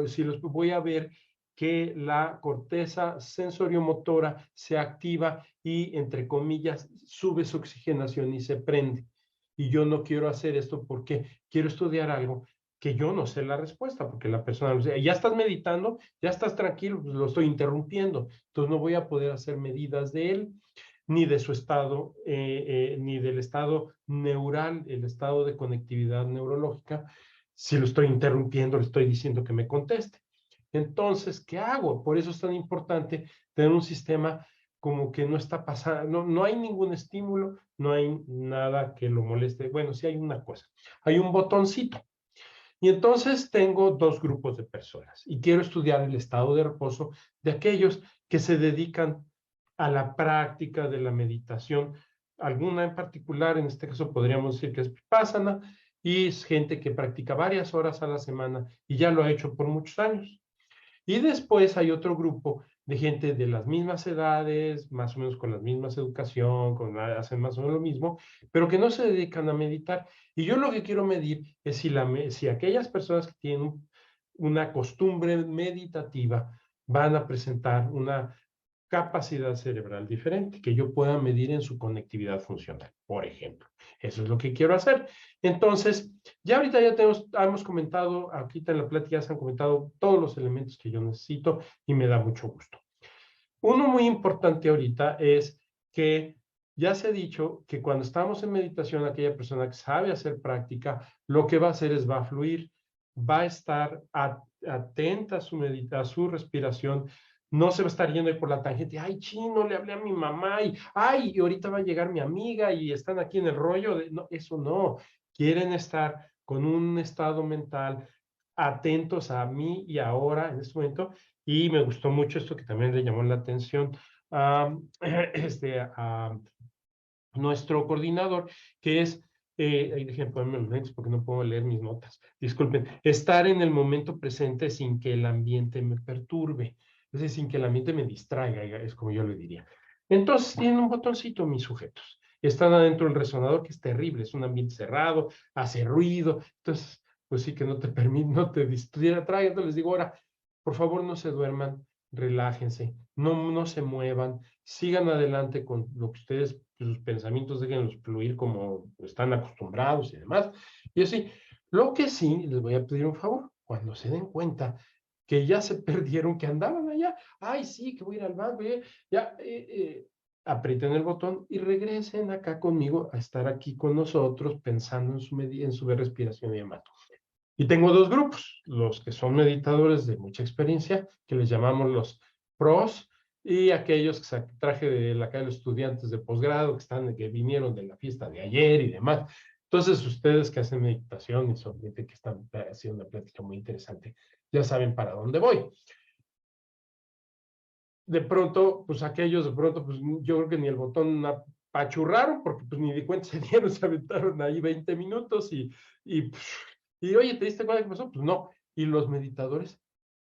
E: si los voy a ver que la corteza sensoriomotora se activa y, entre comillas, sube su oxigenación y se prende. Y yo no quiero hacer esto porque quiero estudiar algo que yo no sé la respuesta, porque la persona lo dice, ya estás meditando, ya estás tranquilo, pues lo estoy interrumpiendo, entonces no voy a poder hacer medidas de él, ni de su estado, ni del estado neural, el estado de conectividad neurológica, si lo estoy interrumpiendo, le estoy diciendo que me conteste. Entonces, ¿qué hago? Por eso es tan importante tener un sistema como que no está pasando, no hay ningún estímulo, no hay nada que lo moleste. Bueno, sí hay una cosa, hay un botoncito. Y entonces tengo 2 grupos de personas y quiero estudiar el estado de reposo de aquellos que se dedican a la práctica de la meditación, alguna en particular, en este caso podríamos decir que es Vipassana, y es gente que practica varias horas a la semana y ya lo ha hecho por muchos años. Y después hay otro grupo de gente de las mismas edades, más o menos con la misma educación, hacen más o menos lo mismo, pero que no se dedican a meditar. Y yo lo que quiero medir es si aquellas personas que tienen una costumbre meditativa van a presentar una capacidad cerebral diferente que yo pueda medir en su conectividad funcional, por ejemplo. Eso es lo que quiero hacer. Entonces, ya ahorita hemos comentado, aquí en la plática ya se han comentado todos los elementos que yo necesito y me da mucho gusto. Uno muy importante ahorita es que ya se ha dicho que cuando estamos en meditación, aquella persona que sabe hacer práctica, lo que va a hacer es va a fluir, va a estar atenta a su respiración, no se va a estar yendo ahí por la tangente, ay, chino, le hablé a mi mamá, y ay, y ahorita va a llegar mi amiga y están aquí en el rollo. No, eso no. Quieren estar con un estado mental atentos a mí y ahora, en este momento, y me gustó mucho esto que también le llamó la atención a, a nuestro coordinador, que es, déjenme ponerme los lentes porque no puedo leer mis notas, disculpen, estar en el momento presente sin que el ambiente me perturbe, es decir, sin que el ambiente me distraiga, es como yo le diría. Entonces tienen un botoncito mis sujetos, están adentro del resonador, que es terrible, es un ambiente cerrado, hace ruido, entonces, pues sí que no te permite, no te distraiga, entonces les digo, ahora, por favor no se duerman, relájense, no se muevan, sigan adelante con lo que ustedes, sus pensamientos, déjenlos fluir como están acostumbrados y demás. Y así, lo que sí, les voy a pedir un favor, cuando se den cuenta que ya se perdieron, que andaban allá, ay, sí, que voy a ir al banco, ya, aprieten el botón y regresen acá conmigo a estar aquí con nosotros pensando en su respiración y demás. Y tengo dos grupos, los que son meditadores de mucha experiencia, que les llamamos los pros, y aquellos que traje de la calle de los estudiantes de posgrado, que vinieron de la fiesta de ayer y demás. Entonces, ustedes que hacen meditación y son gente que están haciendo una plática muy interesante, ya saben para dónde voy. De pronto, pues aquellos, pues yo creo que ni el botón apachurraron, porque pues ni de cuenta se dieron, se aventaron ahí 20 minutos y oye, ¿te diste cuenta qué pasó? Pues no. Y los meditadores,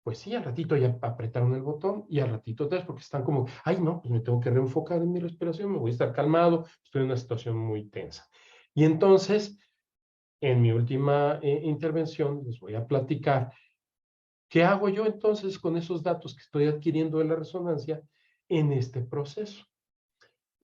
E: pues sí, al ratito ya apretaron el botón y al ratito otra vez, porque están como, ay, no, pues me tengo que reenfocar en mi respiración, me voy a estar calmado, estoy en una situación muy tensa. Y entonces, en mi última intervención, les voy a platicar qué hago yo entonces con esos datos que estoy adquiriendo de la resonancia en este proceso.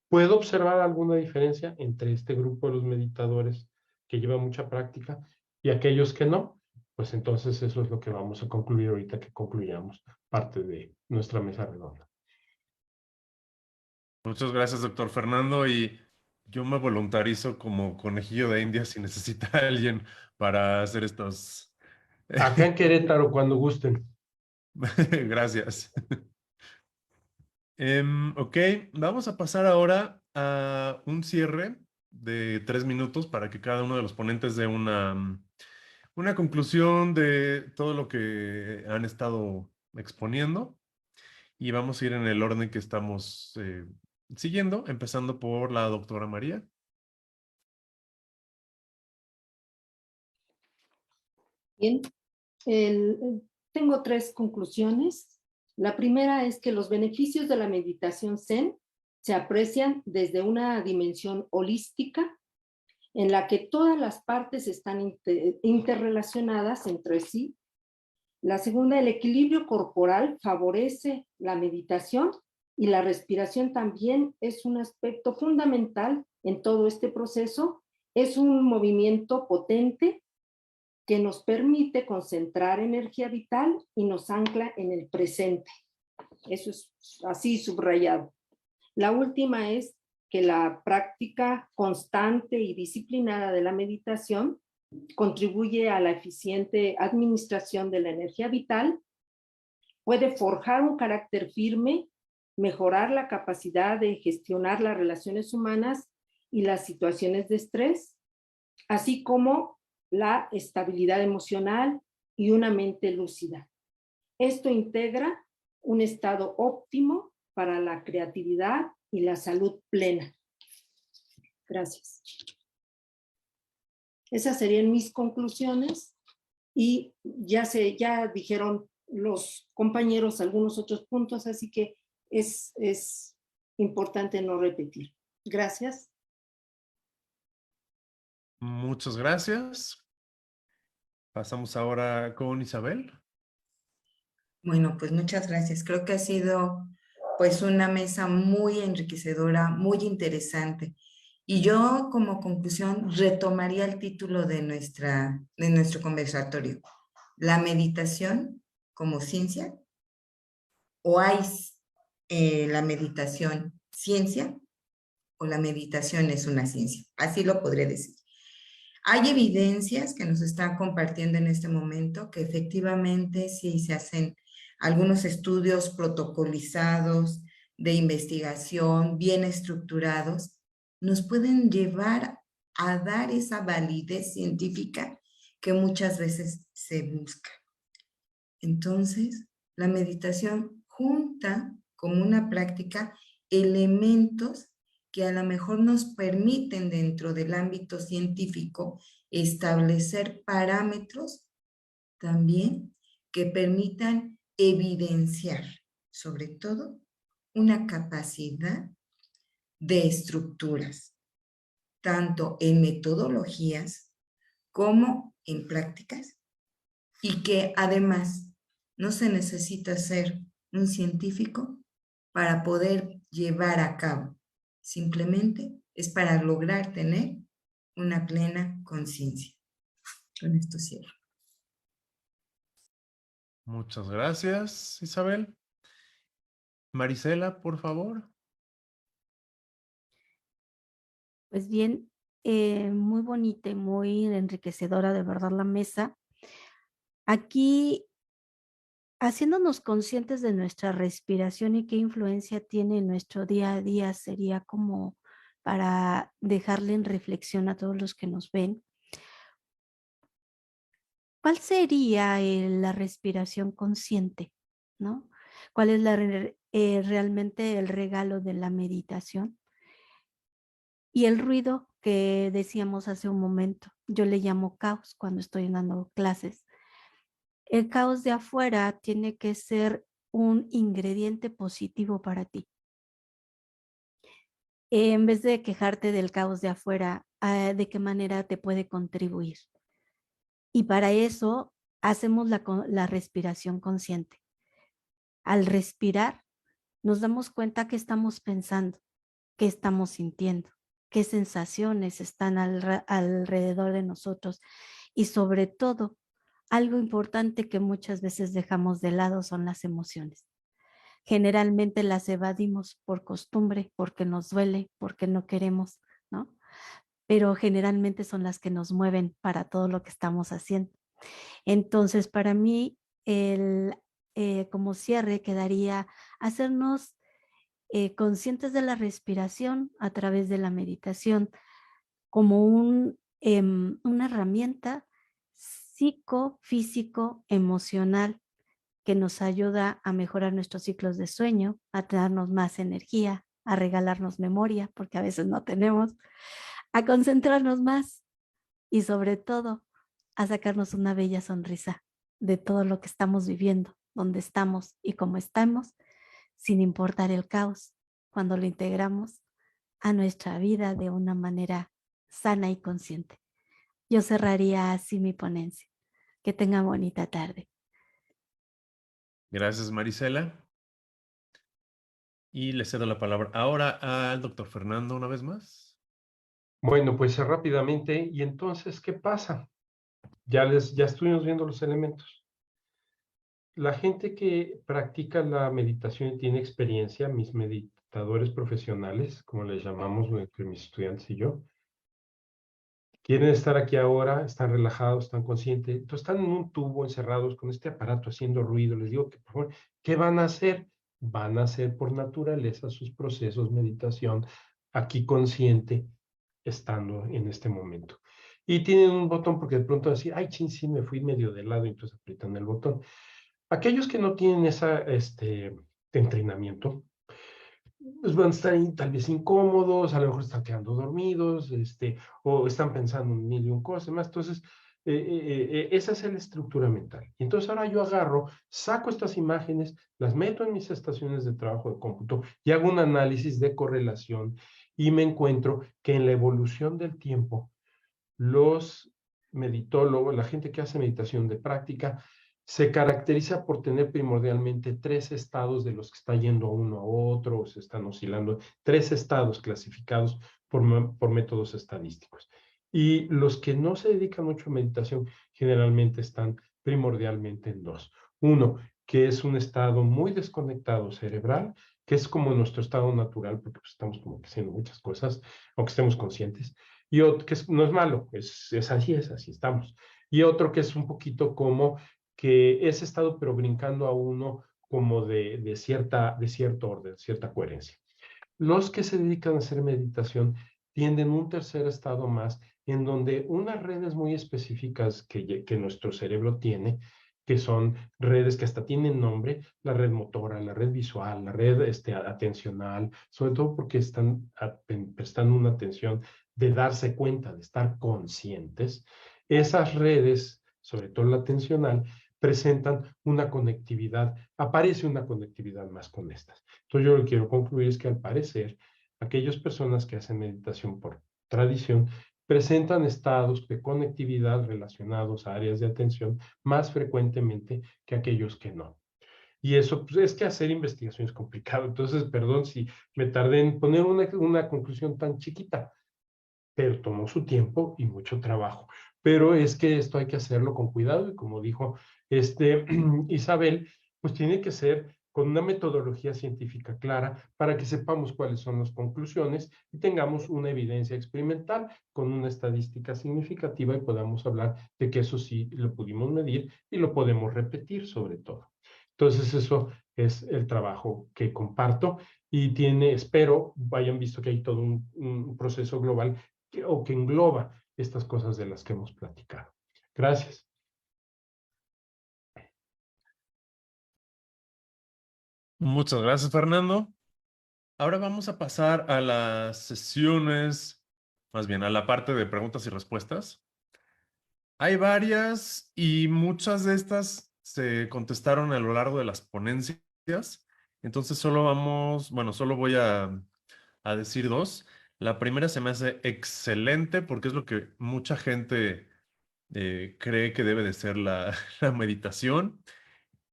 E: ¿Puedo observar alguna diferencia entre este grupo de los meditadores que lleva mucha práctica y aquellos que no? Pues entonces eso es lo que vamos a concluir ahorita que concluyamos parte de nuestra mesa redonda.
A: Muchas gracias, doctor Fernando. Y yo me voluntarizo como conejillo de India si necesita alguien para hacer estos.
E: Acá en Querétaro, cuando gusten.
A: Gracias. Ok, vamos a pasar ahora a un cierre de 3 minutos para que cada uno de los ponentes dé una conclusión de todo lo que han estado exponiendo. Y vamos a ir en el orden que estamos siguiendo, empezando por la doctora María.
C: Bien, tengo 3 conclusiones. La primera es que los beneficios de la meditación Zen se aprecian desde una dimensión holística en la que todas las partes están interrelacionadas entre sí. La segunda, el equilibrio corporal favorece la meditación y la respiración también es un aspecto fundamental en todo este proceso. Es un movimiento potente que nos permite concentrar energía vital y nos ancla en el presente. Eso es así subrayado. La última es que la práctica constante y disciplinada de la meditación contribuye a la eficiente administración de la energía vital, puede forjar un carácter firme, mejorar la capacidad de gestionar las relaciones humanas y las situaciones de estrés, así como la estabilidad emocional y una mente lúcida. Esto integra un estado óptimo para la creatividad y la salud plena. Gracias. Esas serían mis conclusiones y ya dijeron los compañeros algunos otros puntos, así que es importante no repetir. Gracias.
A: Muchas gracias. Pasamos ahora con Isabel.
B: Bueno, pues muchas gracias. Creo que ha sido pues una mesa muy enriquecedora, muy interesante. Y yo como conclusión retomaría el título de nuestro conversatorio. ¿La meditación como ciencia? ¿O hay la meditación ciencia? ¿O la meditación es una ciencia? Así lo podré decir. Hay evidencias que nos están compartiendo en este momento que efectivamente sí se hacen algunos estudios protocolizados de investigación, bien estructurados, nos pueden llevar a dar esa validez científica que muchas veces se busca. Entonces, la meditación junta como una práctica elementos que a lo mejor nos permiten dentro del ámbito científico establecer parámetros también que permitan evidenciar, sobre todo, una capacidad de estructuras, tanto en metodologías como en prácticas, y que además no se necesita ser un científico para poder llevar a cabo. Simplemente es para lograr tener una plena conciencia. Con esto cierro.
A: Muchas gracias, Isabel. Marisela, por favor.
D: Pues bien, muy bonita y muy enriquecedora de verdad la mesa. Aquí, haciéndonos conscientes de nuestra respiración y qué influencia tiene en nuestro día a día, sería como para dejarle en reflexión a todos los que nos ven. ¿Cuál sería la respiración consciente? ¿No? ¿Cuál es realmente el regalo de la meditación? Y el ruido que decíamos hace un momento, yo le llamo caos cuando estoy dando clases. El caos de afuera tiene que ser un ingrediente positivo para ti. En vez de quejarte del caos de afuera, ¿de qué manera te puede contribuir? Y para eso hacemos la respiración consciente. Al respirar, nos damos cuenta que estamos pensando, qué estamos sintiendo, qué sensaciones están alrededor de nosotros y sobre todo, algo importante que muchas veces dejamos de lado son las emociones. Generalmente las evadimos por costumbre, porque nos duele, porque no queremos, ¿no? Pero generalmente son las que nos mueven para todo lo que estamos haciendo. Entonces, para mí, como cierre quedaría hacernos conscientes de la respiración a través de la meditación como una herramienta psicofísico emocional que nos ayuda a mejorar nuestros ciclos de sueño, a darnos más energía, a regalarnos memoria, porque a veces no tenemos, a concentrarnos más y sobre todo a sacarnos una bella sonrisa de todo lo que estamos viviendo, donde estamos y cómo estamos, sin importar el caos, cuando lo integramos a nuestra vida de una manera sana y consciente. Yo cerraría así mi ponencia. Que tengan bonita tarde.
A: Gracias, Marisela. Y le cedo la palabra ahora al doctor Fernando una vez más.
E: Bueno, pues rápidamente, ¿y entonces qué pasa? Ya estuvimos viendo los elementos. La gente que practica la meditación y tiene experiencia, mis meditadores profesionales, como les llamamos entre mis estudiantes y yo, quieren estar aquí ahora, están relajados, están conscientes, entonces están en un tubo encerrados con este aparato haciendo ruido. Les digo que, por favor, ¿qué van a hacer? Van a hacer por naturaleza sus procesos, meditación, aquí consciente, estando en este momento. Y tienen un botón porque de pronto decir, ay, chin, sí, me fui medio de lado, y entonces aprietan el botón. Aquellos que no tienen ese entrenamiento, pues van a estar ahí tal vez incómodos, a lo mejor están quedando dormidos, o están pensando en mil y un cosas más. Entonces, esa es la estructura mental. Y entonces ahora yo agarro, saco estas imágenes, las meto en mis estaciones de trabajo de cómputo y hago un análisis de correlación y me encuentro que en la evolución del tiempo, los meditólogos, la gente que hace meditación de práctica, se caracteriza por tener primordialmente 3 estados de los que está yendo uno a otro, o se están oscilando, 3 estados clasificados por métodos estadísticos. Y los que no se dedican mucho a meditación generalmente están primordialmente en 2. Uno, que es un estado muy desconectado cerebral, que es como nuestro estado natural, porque pues, estamos como que haciendo muchas cosas, aunque estemos conscientes. Y otro que no es malo, es así estamos. Y otro que es un poquito como que ese estado, pero brincando a uno como de cierto orden, cierta coherencia. Los que se dedican a hacer meditación tienden un tercer estado más, en donde unas redes muy específicas que nuestro cerebro tiene, que son redes que hasta tienen nombre, la red motora, la red visual, la red atencional, sobre todo porque están prestando una atención de darse cuenta, de estar conscientes. Esas redes, sobre todo la atencional, presentan una conectividad, aparece una conectividad más con estas. Entonces yo lo que quiero concluir es que al parecer, aquellas personas que hacen meditación por tradición presentan estados de conectividad relacionados a áreas de atención más frecuentemente que aquellos que no. Y eso, pues, es que hacer investigación es complicado. Entonces, perdón si me tardé en poner una conclusión tan chiquita, pero tomó su tiempo y mucho trabajo. Pero es que esto hay que hacerlo con cuidado y como dijo Isabel, pues tiene que ser con una metodología científica clara para que sepamos cuáles son las conclusiones y tengamos una evidencia experimental con una estadística significativa y podamos hablar de que eso sí lo pudimos medir y lo podemos repetir sobre todo. Entonces eso es el trabajo que comparto y espero, hayan visto que hay todo un proceso global que engloba estas cosas de las que hemos platicado. Gracias.
A: Muchas gracias, Fernando. Ahora vamos a pasar a las sesiones, más bien a la parte de preguntas y respuestas. Hay varias y muchas de estas se contestaron a lo largo de las ponencias. Entonces solo voy a decir dos. La primera se me hace excelente porque es lo que mucha gente cree que debe de ser la meditación.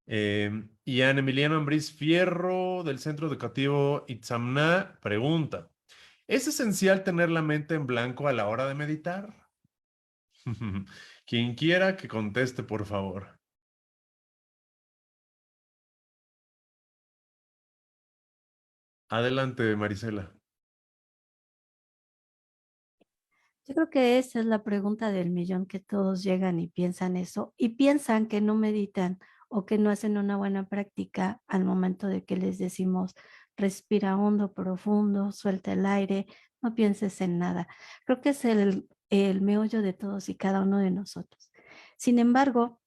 A: Ian Emiliano Ambriz Fierro, del Centro Educativo Itzamna, pregunta: ¿es esencial tener la mente en blanco a la hora de meditar? Quien quiera que conteste, por favor. Adelante, Marisela.
D: Yo creo que esa es la pregunta del millón, que todos llegan y piensan eso, y piensan que no meditan o que no hacen una buena práctica al momento de que les decimos: respira hondo, profundo, suelta el aire, no pienses en nada. Creo que es el meollo de todos y cada uno de nosotros. Sin embargo,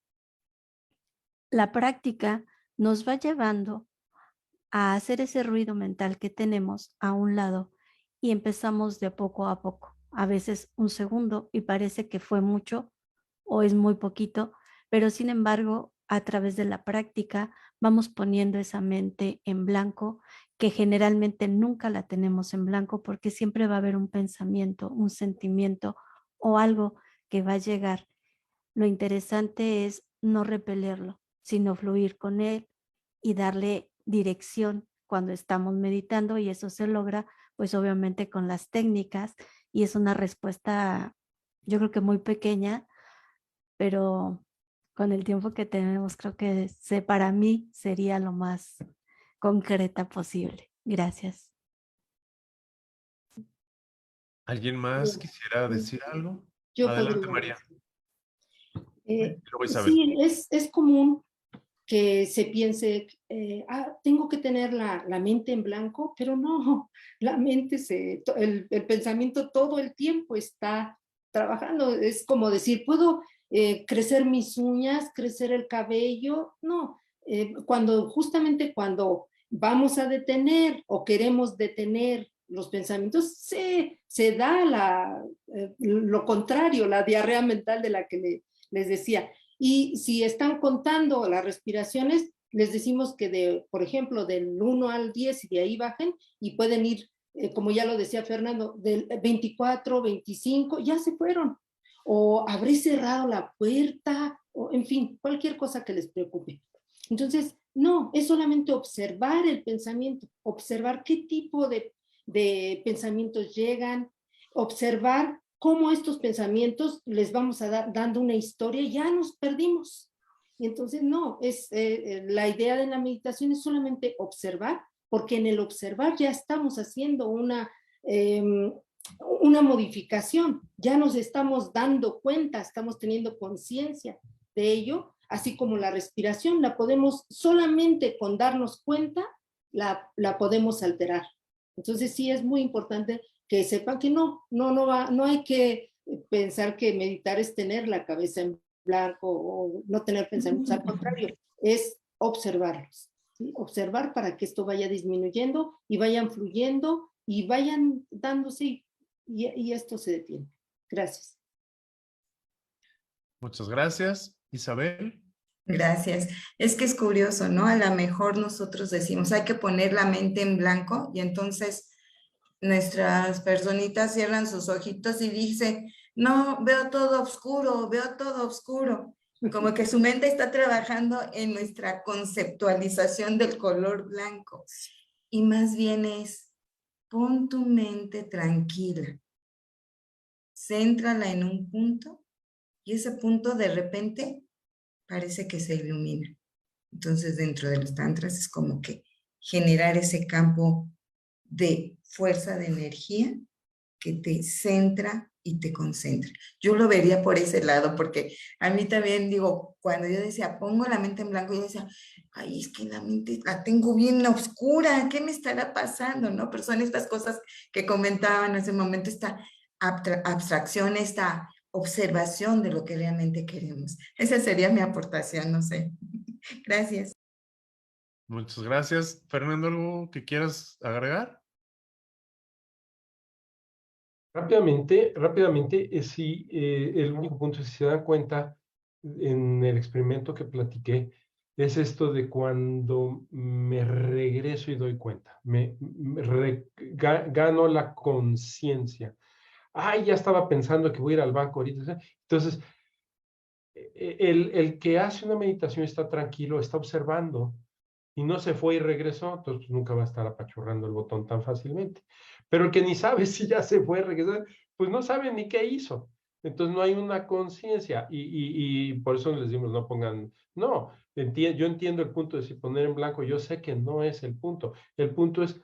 D: la práctica nos va llevando a hacer ese ruido mental que tenemos a un lado y empezamos de poco a poco. A veces un segundo y parece que fue mucho o es muy poquito, pero sin embargo, a través de la práctica vamos poniendo esa mente en blanco, que generalmente nunca la tenemos en blanco porque siempre va a haber un pensamiento, un sentimiento o algo que va a llegar. Lo interesante es no repelerlo, sino fluir con él y darle dirección cuando estamos meditando, y eso se logra pues obviamente con las técnicas, y es una respuesta yo creo que muy pequeña, pero con el tiempo que tenemos creo que para mí sería lo más concreta posible. Gracias.
A: ¿Alguien más quisiera decir algo?
C: Yo
A: Adelante,
C: podría
A: María.
C: decir.
A: Luego Isabel.
C: Sí, es común que se piense, tengo que tener la mente en blanco, pero no, la mente, el pensamiento todo el tiempo está trabajando. Es como decir, ¿puedo crecer mis uñas, crecer el cabello? No, justamente cuando vamos a detener o queremos detener los pensamientos, se da lo contrario, la diarrea mental de la que les decía. Y si están contando las respiraciones, les decimos que por ejemplo, del 1 al 10 y de ahí bajen y pueden ir, como ya lo decía Fernando, del 24, 25, ya se fueron. O habré cerrado la puerta, o en fin, cualquier cosa que les preocupe. Entonces, no, es solamente observar el pensamiento, observar qué tipo de pensamientos llegan, observar cómo estos pensamientos les vamos a dar dando una historia, ya nos perdimos. Y entonces no, la idea de la meditación es solamente observar, porque en el observar ya estamos haciendo una modificación, ya nos estamos dando cuenta, estamos teniendo conciencia de ello, así como la respiración, la podemos solamente con darnos cuenta, la podemos alterar. Entonces sí es muy importante que sepan que no hay que pensar que meditar es tener la cabeza en blanco o no tener pensamientos, al contrario, es observarlos, ¿sí? Observar para que esto vaya disminuyendo y vayan fluyendo y vayan dándose y esto se detiene. Gracias.
A: Muchas gracias. Isabel.
B: Gracias. Es que es curioso, ¿no? A lo mejor nosotros decimos, hay que poner la mente en blanco, y entonces nuestras personitas cierran sus ojitos y dicen, no, veo todo oscuro, veo todo oscuro. Como que su mente está trabajando en nuestra conceptualización del color blanco. Y más bien es, pon tu mente tranquila, céntrala en un punto, y ese punto de repente parece que se ilumina. Entonces, dentro de los tantras es como que generar ese campo de fuerza, de energía, que te centra y te concentra. Yo lo vería por ese lado, porque a mí también, digo, cuando yo decía, pongo la mente en blanco, yo decía, ay, es que la mente la tengo bien oscura, ¿qué me estará pasando? ¿No? Pero son estas cosas que comentaba en ese momento, esta abstracción, esta observación de lo que realmente queremos. Esa sería mi aportación, no sé. Gracias.
A: Muchas gracias. Fernando, ¿algo que quieras agregar?
E: Rápidamente, sí, el único punto es, si se dan cuenta, en el experimento que platiqué, es esto de cuando me regreso y doy cuenta, gano la conciencia. Ay, ya estaba pensando que voy a ir al banco ahorita. Entonces, el que hace una meditación está tranquilo, está observando, y no se fue y regresó, entonces nunca va a estar apachurrando el botón tan fácilmente. Pero el que ni sabe si ya se fue, regresó, pues no sabe ni qué hizo. Entonces no hay una conciencia, y por eso les decimos, no pongan, no, yo entiendo el punto de si poner en blanco, yo sé que no es el punto es,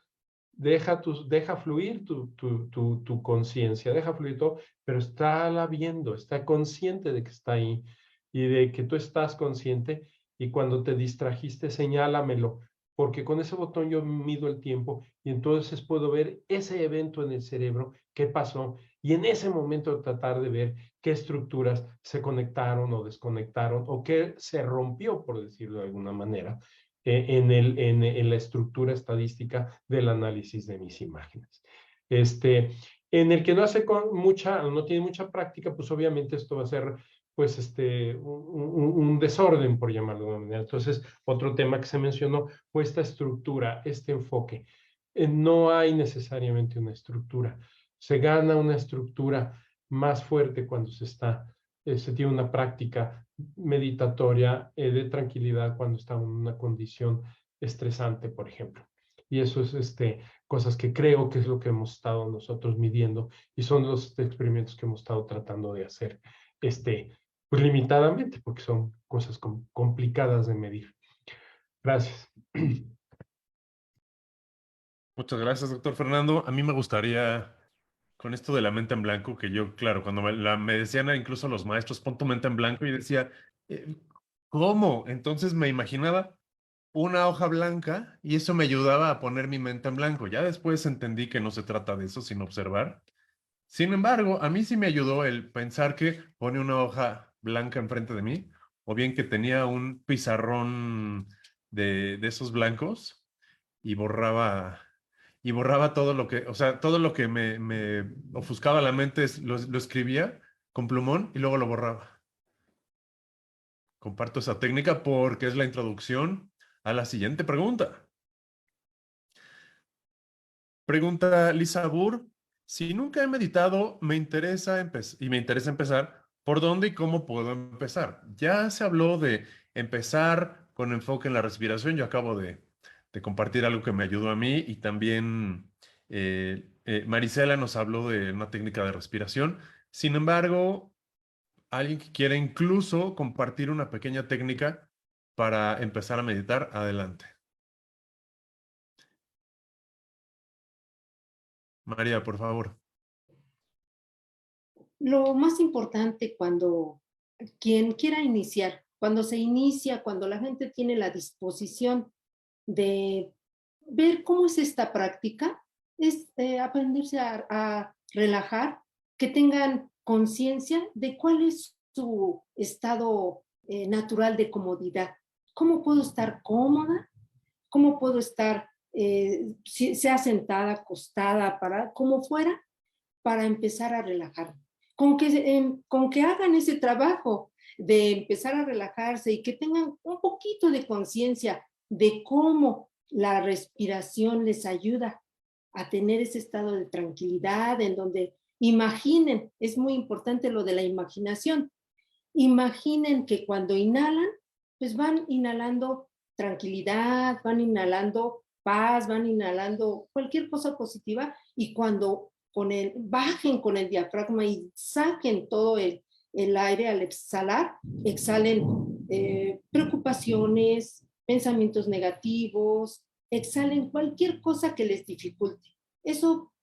E: deja fluir tu conciencia, deja fluir todo, pero está viendo, está consciente de que está ahí, y de que tú estás consciente, y cuando te distrajiste, señálamelo, porque con ese botón yo mido el tiempo y entonces puedo ver ese evento en el cerebro, qué pasó, y en ese momento tratar de ver qué estructuras se conectaron o desconectaron, o qué se rompió, por decirlo de alguna manera, en la estructura estadística del análisis de mis imágenes. En el que no hace no tiene mucha práctica, pues obviamente esto va a ser pues un desorden, por llamarlo de una manera. Entonces, otro tema que se mencionó fue esta estructura, este enfoque. No hay necesariamente una estructura. Se gana una estructura más fuerte cuando se tiene una práctica meditatoria de tranquilidad, cuando está en una condición estresante, por ejemplo. Y eso es cosas que creo que es lo que hemos estado nosotros midiendo, y son los experimentos que hemos estado tratando de hacer pues limitadamente, porque son cosas complicadas de medir. Gracias.
A: Muchas gracias, doctor Fernando. A mí me gustaría, con esto de la mente en blanco, que yo, claro, cuando me decían incluso los maestros, pon tu mente en blanco, y decía, ¿cómo? Entonces me imaginaba una hoja blanca y eso me ayudaba a poner mi mente en blanco. Ya después entendí que no se trata de eso, sino observar. Sin embargo, a mí sí me ayudó el pensar que pone una hoja blanca enfrente de mí, o bien que tenía un pizarrón de esos blancos y borraba todo lo que, o sea, todo lo que me ofuscaba la mente, lo escribía con plumón y luego lo borraba. Comparto esa técnica porque es la introducción a la siguiente pregunta. Pregunta Lisa Burr: si nunca he meditado, me interesa empezar, ¿por dónde y cómo puedo empezar? Ya se habló de empezar con enfoque en la respiración. Yo acabo de compartir algo que me ayudó a mí, y también Marisela nos habló de una técnica de respiración. Sin embargo, alguien que quiera incluso compartir una pequeña técnica para empezar a meditar, adelante. María, por favor.
C: Lo más importante cuando quien quiera iniciar, cuando se inicia, cuando la gente tiene la disposición de ver cómo es esta práctica, es aprenderse a relajar, que tengan conciencia de cuál es su estado natural de comodidad. ¿Cómo puedo estar cómoda? ¿Cómo puedo estar, sea sentada, acostada, parada, como fuera, para empezar a relajarme? Con que hagan ese trabajo de empezar a relajarse y que tengan un poquito de conciencia de cómo la respiración les ayuda a tener ese estado de tranquilidad en donde imaginen, es muy importante lo de la imaginación, imaginen que cuando inhalan, pues van inhalando tranquilidad, van inhalando paz, van inhalando cualquier cosa positiva, y cuando bajen con el diafragma y saquen todo el aire al exhalar, exhalen preocupaciones, pensamientos negativos, exhalen cualquier cosa que les dificulte. Eso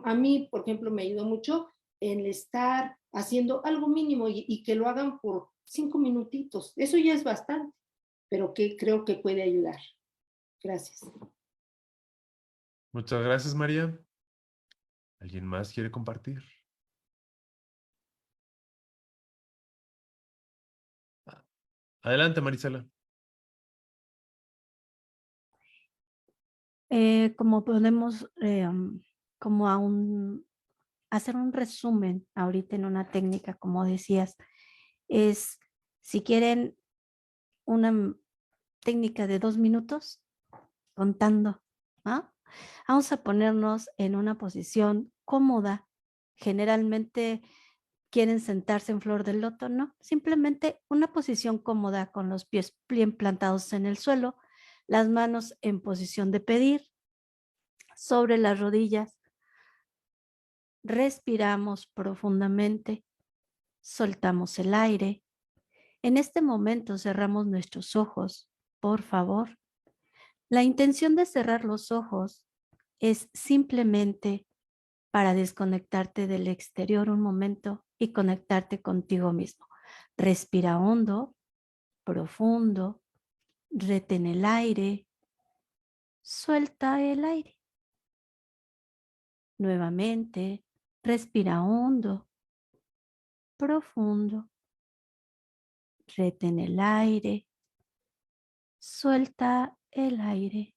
C: a mí, por ejemplo, me ayudó mucho en estar haciendo algo mínimo y que lo hagan por 5 minutitos. Eso ya es bastante, pero que creo que puede ayudar. Gracias.
A: Muchas gracias, María. ¿Alguien más quiere compartir? Adelante, Marisela.
D: Como podemos, como hacer un resumen ahorita en una técnica, como decías, es si quieren una técnica de 2 minutos contando, ¿ah? Vamos a ponernos en una posición cómoda. Generalmente quieren sentarse en flor de loto, ¿no? Simplemente una posición cómoda con los pies bien plantados en el suelo, las manos en posición de pedir, sobre las rodillas. Respiramos profundamente, soltamos el aire. En este momento cerramos nuestros ojos, por favor. La intención de cerrar los ojos es simplemente para desconectarte del exterior un momento y conectarte contigo mismo. Respira hondo, profundo, retén el aire, suelta el aire. Nuevamente, respira hondo, profundo, retén el aire, suelta el aire.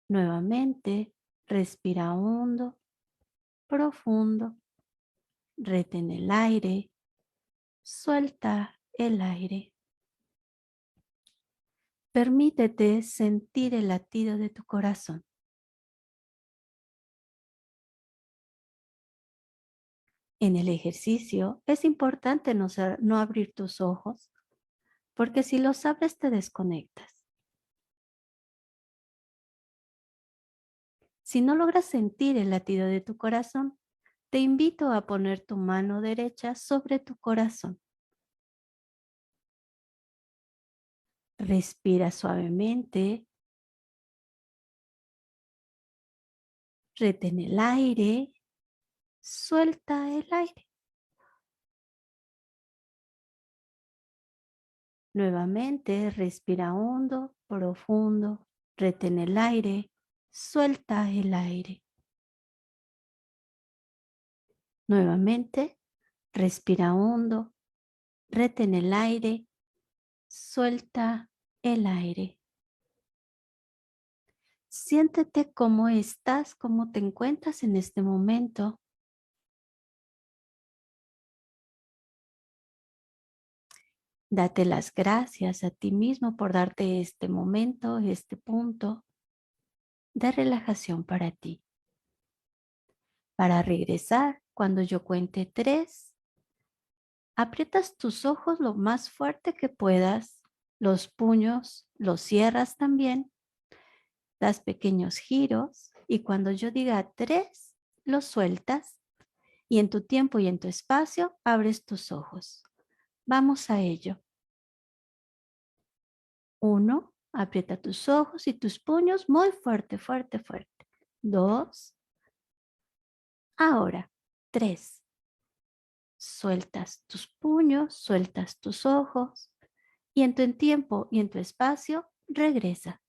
D: Nuevamente, respira hondo, profundo, retén el aire, suelta el aire. Permítete sentir el latido de tu corazón. En el ejercicio es importante no abrir tus ojos, porque si los abres te desconectas. Si no logras sentir el latido de tu corazón, te invito a poner tu mano derecha sobre tu corazón. Respira suavemente. Retén el aire. Suelta el aire. Nuevamente, respira hondo, profundo. Retén el aire. Suelta el aire. Nuevamente, respira hondo. Retén el aire. Suelta el aire. Siéntete cómo estás, cómo te encuentras en este momento. Date las gracias a ti mismo por darte este momento, este punto de relajación para ti. Para regresar, cuando yo cuente 3, aprietas tus ojos lo más fuerte que puedas, los puños los cierras también, das pequeños giros y cuando yo diga 3, los sueltas y en tu tiempo y en tu espacio abres tus ojos. Vamos a ello. 1, aprieta tus ojos y tus puños muy fuerte, fuerte, fuerte. 2, ahora 3. Sueltas tus puños, sueltas tus ojos y en tu tiempo y en tu espacio regresa.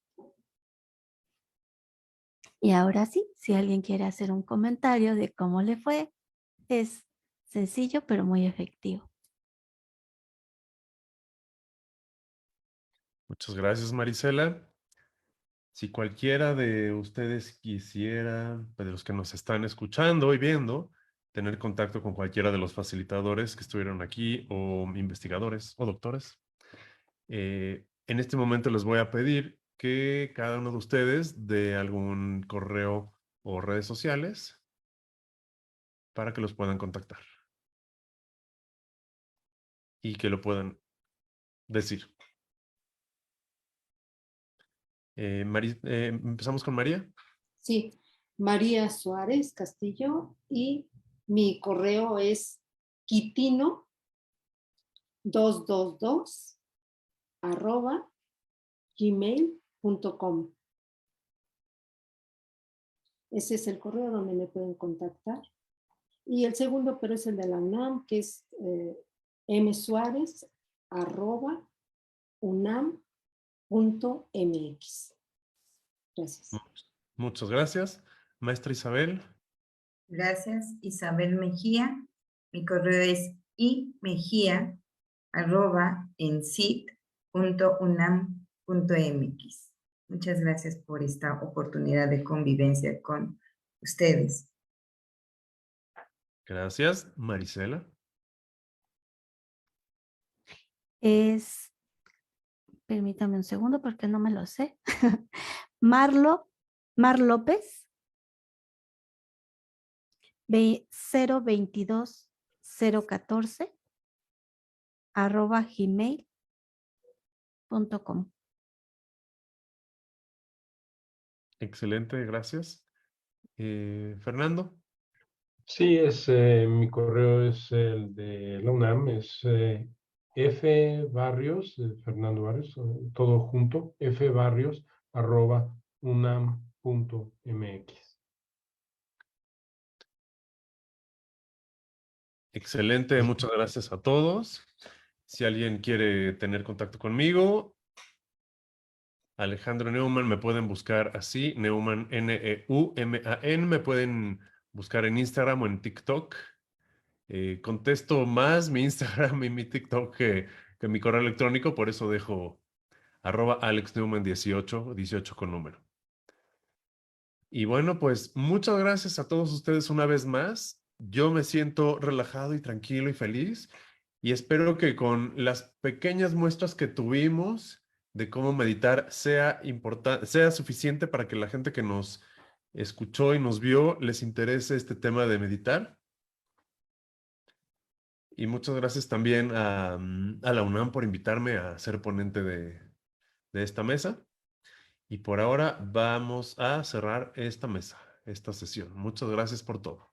D: Y ahora sí, si alguien quiere hacer un comentario de cómo le fue, es sencillo pero muy efectivo.
A: Muchas gracias, Marisela. Si cualquiera de ustedes quisiera, de los que nos están escuchando y viendo, tener contacto con cualquiera de los facilitadores que estuvieron aquí o investigadores o doctores, en este momento les voy a pedir que cada uno de ustedes dé algún correo o redes sociales para que los puedan contactar y que lo puedan decir. Empezamos con María.
C: Sí, María Suárez Castillo y mi correo es quitino222 gmail.com. Ese es el correo donde me pueden contactar. Y el segundo, pero es el de la UNAM, que es msuarez@unam.mx. Gracias.
A: Muchas gracias. Maestra Isabel.
B: Gracias, Isabel Mejía. Mi correo es imejia@ensit.unam.mx. Muchas gracias por esta oportunidad de convivencia con ustedes.
A: Gracias. Marisela.
D: Es, permítame un segundo porque no me lo sé. Mar López 022014 @gmail.com.
A: Excelente, gracias. Fernando.
E: Sí, mi correo es el de la UNAM, es F Barrios, Fernando Barrios, todo junto, fbarrios@unam.mx.
A: Excelente, muchas gracias a todos. Si alguien quiere tener contacto conmigo, Alejandro Neumann, me pueden buscar así, Neumann, Neuman, me pueden buscar en Instagram o en TikTok. Contesto más mi Instagram y mi TikTok que mi correo electrónico, por eso dejo @alexneumann18, 18 con número. Y bueno, pues muchas gracias a todos ustedes una vez más. Yo me siento relajado y tranquilo y feliz y espero que con las pequeñas muestras que tuvimos de cómo meditar sea suficiente para que la gente que nos escuchó y nos vio les interese este tema de meditar. Y muchas gracias también a la UNAM por invitarme a ser ponente de esta mesa. Y por ahora vamos a cerrar esta mesa, esta sesión. Muchas gracias por todo.